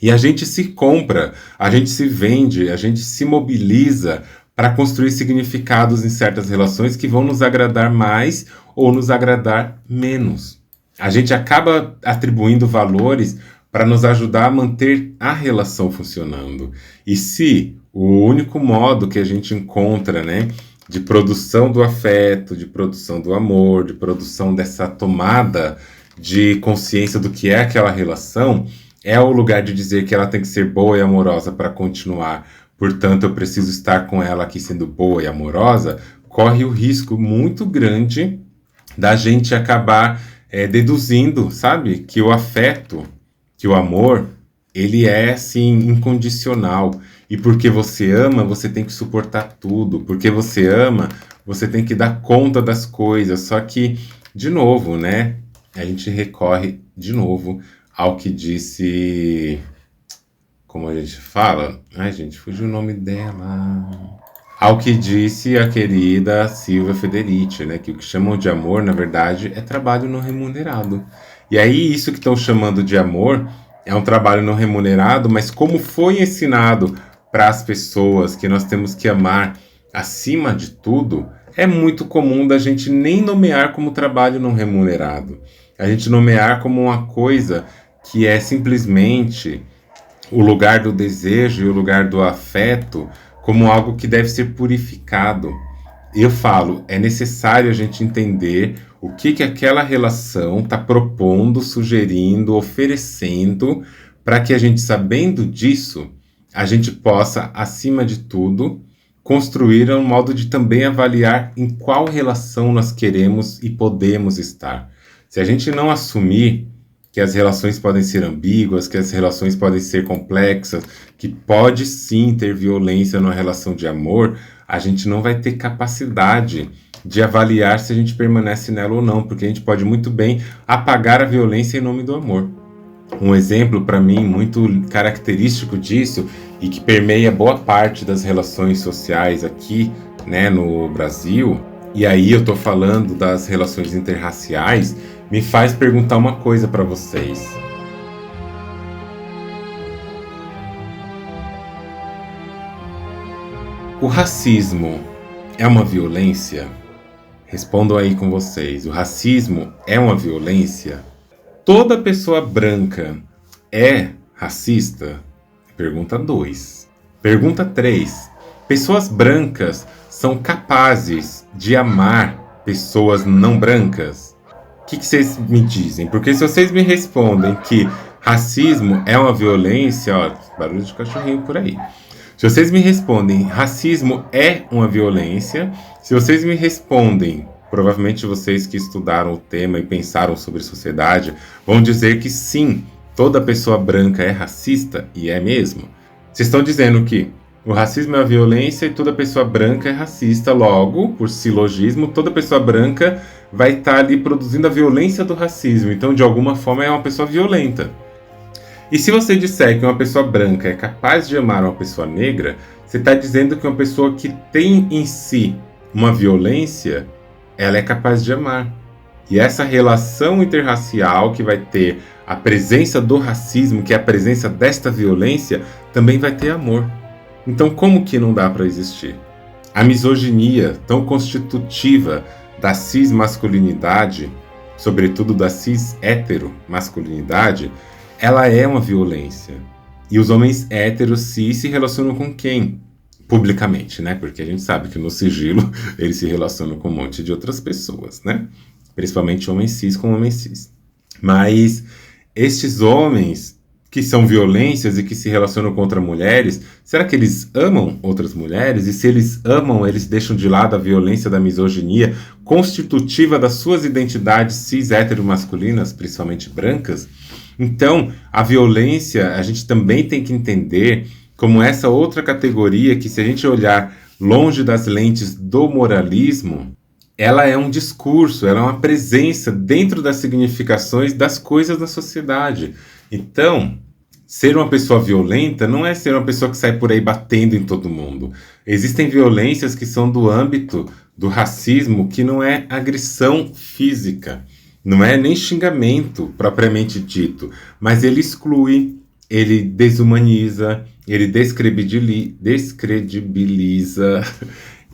[SPEAKER 1] E a gente se compra, a gente se vende, a gente se mobiliza para construir significados em certas relações que vão nos agradar mais ou nos agradar menos. A gente acaba atribuindo valores para nos ajudar a manter a relação funcionando. E se o único modo que a gente encontra, né, de produção do afeto, de produção do amor, de produção dessa tomada de consciência do que é aquela relação, é o lugar de dizer que ela tem que ser boa e amorosa para continuar, portanto eu preciso estar com ela aqui sendo boa e amorosa, corre o risco muito grande da gente acabar deduzindo, sabe, que o afeto, que o amor, ele é, assim, incondicional. E porque você ama, você tem que suportar tudo. Porque você ama, você tem que dar conta das coisas. Só que, de novo, né, a gente recorre, de novo, ao que disse... Como a gente fala? Ai, gente, fugiu o nome dela... Ao que disse a querida Silvia Federici, né? Que o que chamam de amor, na verdade, é trabalho não remunerado. E aí, isso que estão chamando de amor é um trabalho não remunerado, mas como foi ensinado para as pessoas que nós temos que amar acima de tudo, é muito comum da gente nem nomear como trabalho não remunerado. A gente nomear como uma coisa que é simplesmente o lugar do desejo e o lugar do afeto como algo que deve ser purificado. Eu falo, é necessário a gente entender o que aquela relação está propondo, sugerindo, oferecendo, para que a gente, sabendo disso, a gente possa, acima de tudo, construir um modo de também avaliar em qual relação nós queremos e podemos estar. Se a gente não assumir que as relações podem ser ambíguas, que as relações podem ser complexas, que pode sim ter violência numa relação de amor, a gente não vai ter capacidade de avaliar se a gente permanece nela ou não, porque a gente pode muito bem apagar a violência em nome do amor. Um exemplo para mim muito característico disso e que permeia boa parte das relações sociais aqui, né, no Brasil, e aí eu tô falando das relações interraciais, me faz perguntar uma coisa para vocês. O racismo é uma violência? Respondam aí com vocês. O racismo é uma violência? Toda pessoa branca é racista? Pergunta 2. Pergunta 3. Pessoas brancas são capazes de amar pessoas não brancas? O que vocês me dizem? Porque se vocês me respondem que racismo é uma violência, ó, barulho de cachorrinho por aí. Se vocês me respondem racismo é uma violência, se vocês me respondem, provavelmente vocês que estudaram o tema e pensaram sobre sociedade, vão dizer que sim, toda pessoa branca é racista, e é mesmo. Vocês estão dizendo que o racismo é uma violência e toda pessoa branca é racista, logo, por silogismo, toda pessoa branca vai estar ali produzindo a violência do racismo, então de alguma forma é uma pessoa violenta. E se você disser que uma pessoa branca é capaz de amar uma pessoa negra, você está dizendo que uma pessoa que tem em si uma violência, ela é capaz de amar. E essa relação interracial que vai ter a presença do racismo, que é a presença desta violência, também vai ter amor. Então como que não dá para existir? A misoginia, tão constitutiva da cis-masculinidade, sobretudo da cis-hétero-masculinidade, ela é uma violência. E os homens héteros cis se relacionam com quem? Publicamente, né? Porque a gente sabe que no sigilo eles se relacionam com um monte de outras pessoas, né? Principalmente homens cis com homens cis. Mas estes homens que são violências e que se relacionam com outras mulheres, será que eles amam outras mulheres? E se eles amam, eles deixam de lado a violência da misoginia constitutiva das suas identidades cis-hétero-masculinas, principalmente brancas? Então, a violência, a gente também tem que entender como essa outra categoria que, se a gente olhar longe das lentes do moralismo, ela é um discurso, ela é uma presença dentro das significações das coisas na sociedade. Então, ser uma pessoa violenta não é ser uma pessoa que sai por aí batendo em todo mundo. Existem violências que são do âmbito do racismo, que não é agressão física. Não é nem xingamento propriamente dito, mas ele exclui, ele desumaniza, ele descredibiliza,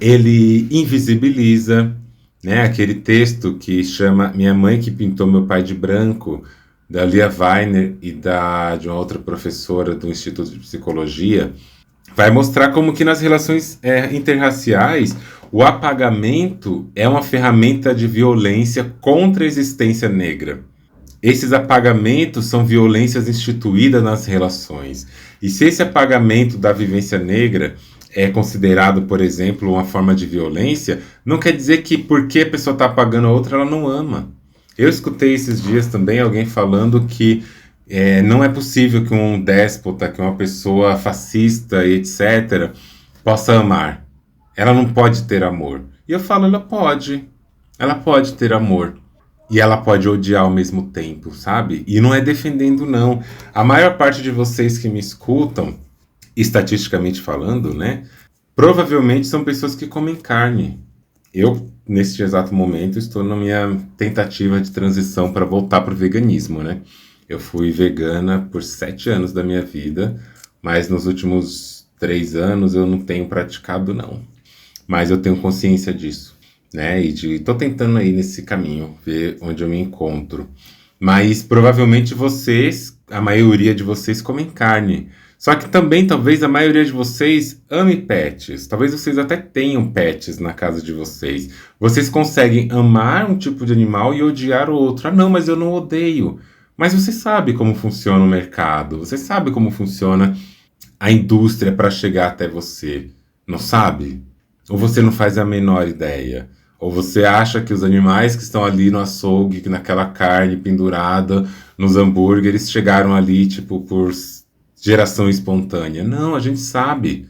[SPEAKER 1] ele invisibiliza, né? Aquele texto que chama Minha Mãe que Pintou Meu Pai de Branco, da Lia Weiner e de uma outra professora do Instituto de Psicologia, vai mostrar como que nas relações interraciais o apagamento é uma ferramenta de violência contra a existência negra. Esses apagamentos são violências instituídas nas relações. E se esse apagamento da vivência negra é considerado, por exemplo, uma forma de violência, não quer dizer que porque a pessoa está apagando a outra, ela não ama. Eu escutei esses dias também alguém falando que não é possível que um déspota, que uma pessoa fascista, etc., possa amar. Ela não pode ter amor. E eu falo, ela pode. Ela pode ter amor. E ela pode odiar ao mesmo tempo, sabe? E não é defendendo, não. A maior parte de vocês que me escutam, estatisticamente falando, né? Provavelmente são pessoas que comem carne. Eu, neste exato momento, estou na minha tentativa de transição para voltar para o veganismo, né? Eu fui vegana por 7 anos da minha vida, mas nos últimos 3 anos eu não tenho praticado, não. Mas eu tenho consciência disso, né? E tô tentando aí nesse caminho, ver onde eu me encontro. Mas provavelmente vocês, a maioria de vocês comem carne. Só que também talvez a maioria de vocês ame pets. Talvez vocês até tenham pets na casa de vocês. Vocês conseguem amar um tipo de animal e odiar o outro. Ah, não, mas eu não odeio. Mas você sabe como funciona o mercado. Você sabe como funciona a indústria para chegar até você. Não sabe? Ou você não faz a menor ideia? Ou você acha que os animais que estão ali no açougue, que naquela carne pendurada, nos hambúrgueres, chegaram ali, tipo, por geração espontânea? Não, a gente sabe.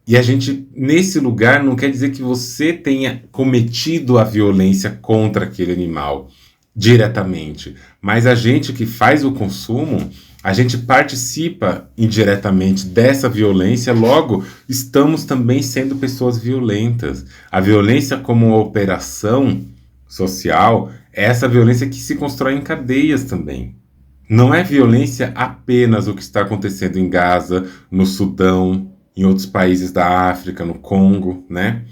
[SPEAKER 1] E a gente, nesse lugar, não quer dizer que você tenha cometido a violência contra aquele animal diretamente. Mas a gente que faz o consumo, a gente participa indiretamente dessa violência, logo estamos também sendo pessoas violentas. A violência como uma operação social é essa violência que se constrói em cadeias também. Não é violência apenas o que está acontecendo em Gaza, no Sudão, em outros países da África, no Congo, né?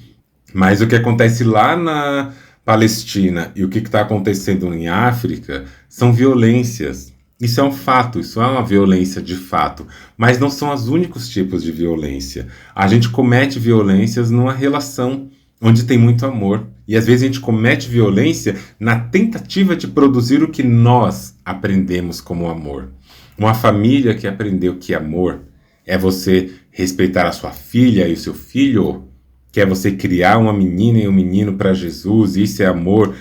[SPEAKER 1] Mas o que acontece lá na Palestina e o que está acontecendo em África são violências. Isso é um fato, isso é uma violência de fato, mas não são os únicos tipos de violência. A gente comete violências numa relação onde tem muito amor. E às vezes a gente comete violência na tentativa de produzir o que nós aprendemos como amor. Uma família que aprendeu que amor é você respeitar a sua filha e o seu filho, que é você criar uma menina e um menino para Jesus, isso é amor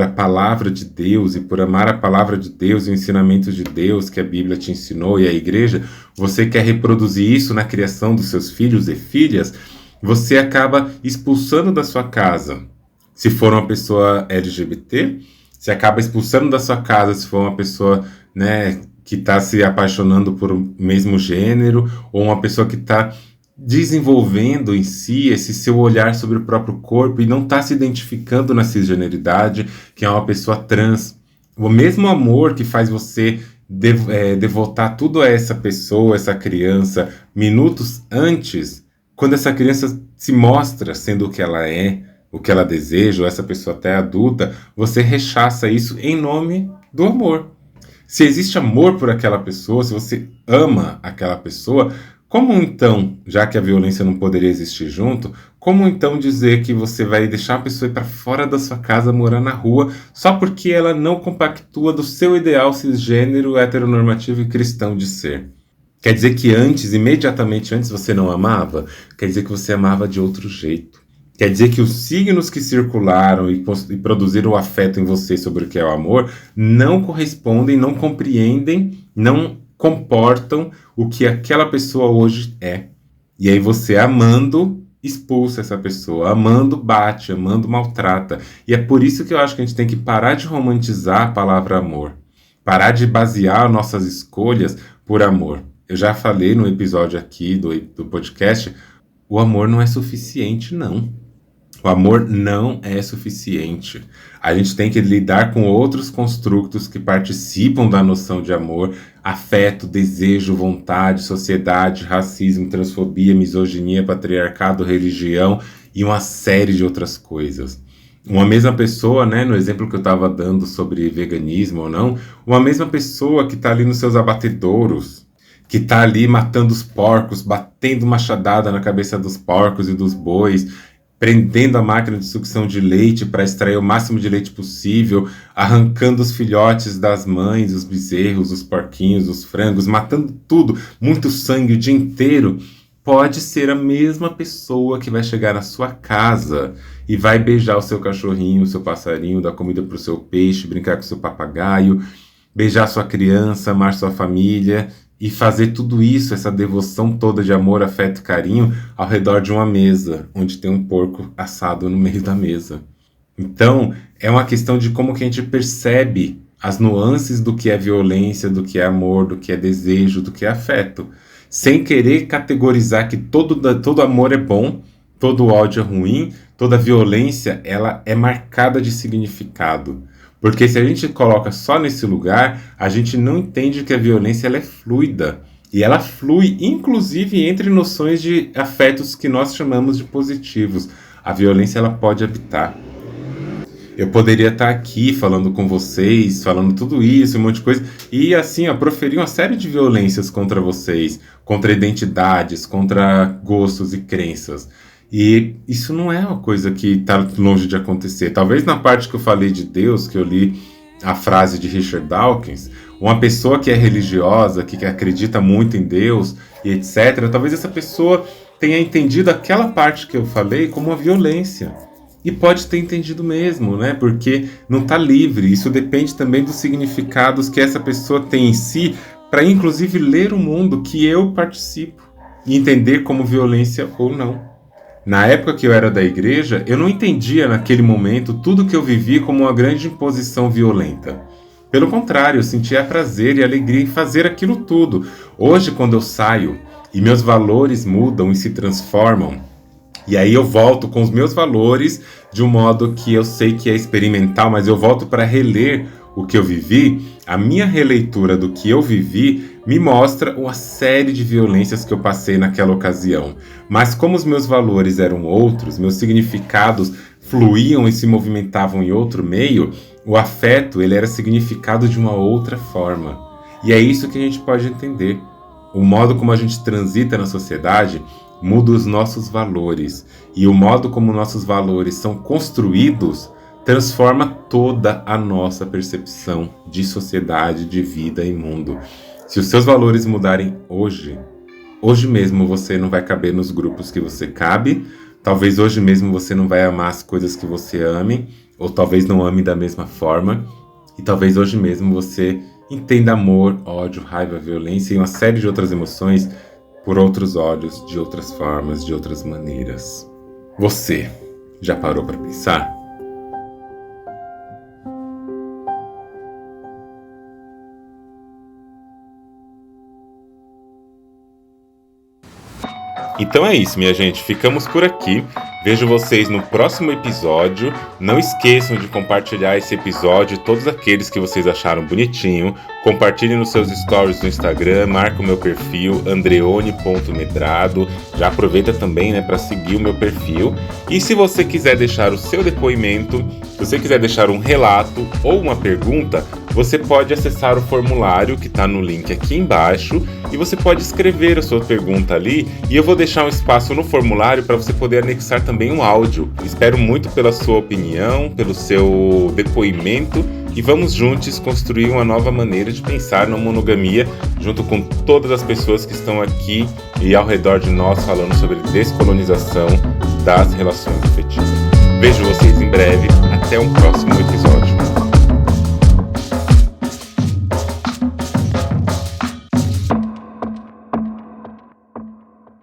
[SPEAKER 1] à palavra de Deus, e por amar a palavra de Deus e o ensinamento de Deus que a Bíblia te ensinou e a igreja, você quer reproduzir isso na criação dos seus filhos e filhas, você acaba expulsando da sua casa. Se for uma pessoa LGBT, você acaba expulsando da sua casa se for uma pessoa, né, que está se apaixonando por o mesmo gênero, ou uma pessoa que está desenvolvendo em si esse seu olhar sobre o próprio corpo e não está se identificando na cisgeneridade, que é uma pessoa trans. O mesmo amor que faz você devotar tudo a essa pessoa, essa criança, minutos antes, quando essa criança se mostra sendo o que ela é, o que ela deseja, ou essa pessoa até adulta, você rechaça isso em nome do amor. Se existe amor por aquela pessoa, se você ama aquela pessoa, como então, já que a violência não poderia existir junto, como então dizer que você vai deixar a pessoa ir para fora da sua casa, morar na rua, só porque ela não compactua do seu ideal cisgênero, heteronormativo e cristão de ser? Quer dizer que antes, imediatamente antes, você não amava? Quer dizer que você amava de outro jeito. Quer dizer que os signos que circularam e produziram o afeto em você sobre o que é o amor não correspondem, não compreendem, não comportam o que aquela pessoa hoje é. E aí você, amando, expulsa essa pessoa. Amando, bate. Amando, maltrata. E é por isso que eu acho que a gente tem que parar de romantizar a palavra amor. Parar de basear nossas escolhas por amor. Eu já falei no episódio aqui do podcast, o amor não é suficiente, não. O amor não é suficiente. A gente tem que lidar com outros construtos que participam da noção de amor: afeto, desejo, vontade, sociedade, racismo, transfobia, misoginia, patriarcado, religião e uma série de outras coisas. Uma mesma pessoa, né, no exemplo que eu estava dando sobre veganismo ou não, uma mesma pessoa que está ali nos seus abatedouros, que está ali matando os porcos, batendo machadada na cabeça dos porcos e dos bois, prendendo a máquina de sucção de leite para extrair o máximo de leite possível, arrancando os filhotes das mães, os bezerros, os porquinhos, os frangos, matando tudo, muito sangue o dia inteiro, pode ser a mesma pessoa que vai chegar na sua casa e vai beijar o seu cachorrinho, o seu passarinho, dar comida para o seu peixe, brincar com o seu papagaio, beijar sua criança, amar sua família e fazer tudo isso, essa devoção toda de amor, afeto e carinho ao redor de uma mesa, onde tem um porco assado no meio da mesa. Então, é uma questão de como que a gente percebe as nuances do que é violência, do que é amor, do que é desejo, do que é afeto, sem querer categorizar que todo amor é bom, todo ódio é ruim, toda violência ela é marcada de significado. Porque se a gente coloca só nesse lugar, a gente não entende que a violência ela é fluida. E ela flui, inclusive, entre noções de afetos que nós chamamos de positivos. A violência ela pode habitar. Eu poderia estar aqui falando com vocês, falando tudo isso, um monte de coisa, e assim, ó, proferir uma série de violências contra vocês, contra identidades, contra gostos e crenças. E isso não é uma coisa que está longe de acontecer. Talvez na parte que eu falei de Deus, que eu li a frase de Richard Dawkins, uma pessoa que é religiosa, que acredita muito em Deus e etc., talvez essa pessoa tenha entendido aquela parte que eu falei como uma violência. E pode ter entendido mesmo, né? Porque não está livre. Isso depende também dos significados que essa pessoa tem em si, para inclusive ler o mundo que eu participo e entender como violência ou não. Na época que eu era da igreja, eu não entendia naquele momento tudo que eu vivi como uma grande imposição violenta. Pelo contrário, eu sentia prazer e alegria em fazer aquilo tudo. Hoje, quando eu saio e meus valores mudam e se transformam, e aí eu volto com os meus valores de um modo que eu sei que é experimental, mas eu volto para reler o que eu vivi. A minha releitura do que eu vivi me mostra uma série de violências que eu passei naquela ocasião. Mas como os meus valores eram outros, meus significados fluíam e se movimentavam em outro meio, o afeto ele era significado de uma outra forma. E é isso que a gente pode entender. O modo como a gente transita na sociedade muda os nossos valores, e o modo como nossos valores são construídos transforma toda a nossa percepção de sociedade, de vida e mundo. Se os seus valores mudarem hoje mesmo você não vai caber nos grupos que você cabe, talvez hoje mesmo você não vai amar as coisas que você ame, ou talvez não ame da mesma forma, e talvez hoje mesmo você entenda amor, ódio, raiva, violência e uma série de outras emoções por outros olhos, de outras formas, de outras maneiras. Você já parou para pensar? Então é isso, minha gente. Ficamos por aqui. Vejo vocês no próximo episódio. Não esqueçam de compartilhar esse episódio e todos aqueles que vocês acharam bonitinho. Compartilhem nos seus stories do Instagram, marca o meu perfil, andreone.medrado. Já aproveita também, né, para seguir o meu perfil. E se você quiser deixar o seu depoimento, se você quiser deixar um relato ou uma pergunta, você pode acessar o formulário que está no link aqui embaixo e você pode escrever a sua pergunta ali e eu vou deixar um espaço no formulário para você poder anexar também um áudio. Espero muito pela sua opinião, pelo seu depoimento e vamos juntos construir uma nova maneira de pensar na monogamia junto com todas as pessoas que estão aqui e ao redor de nós falando sobre descolonização das relações afetivas. Vejo vocês em breve, até um próximo episódio.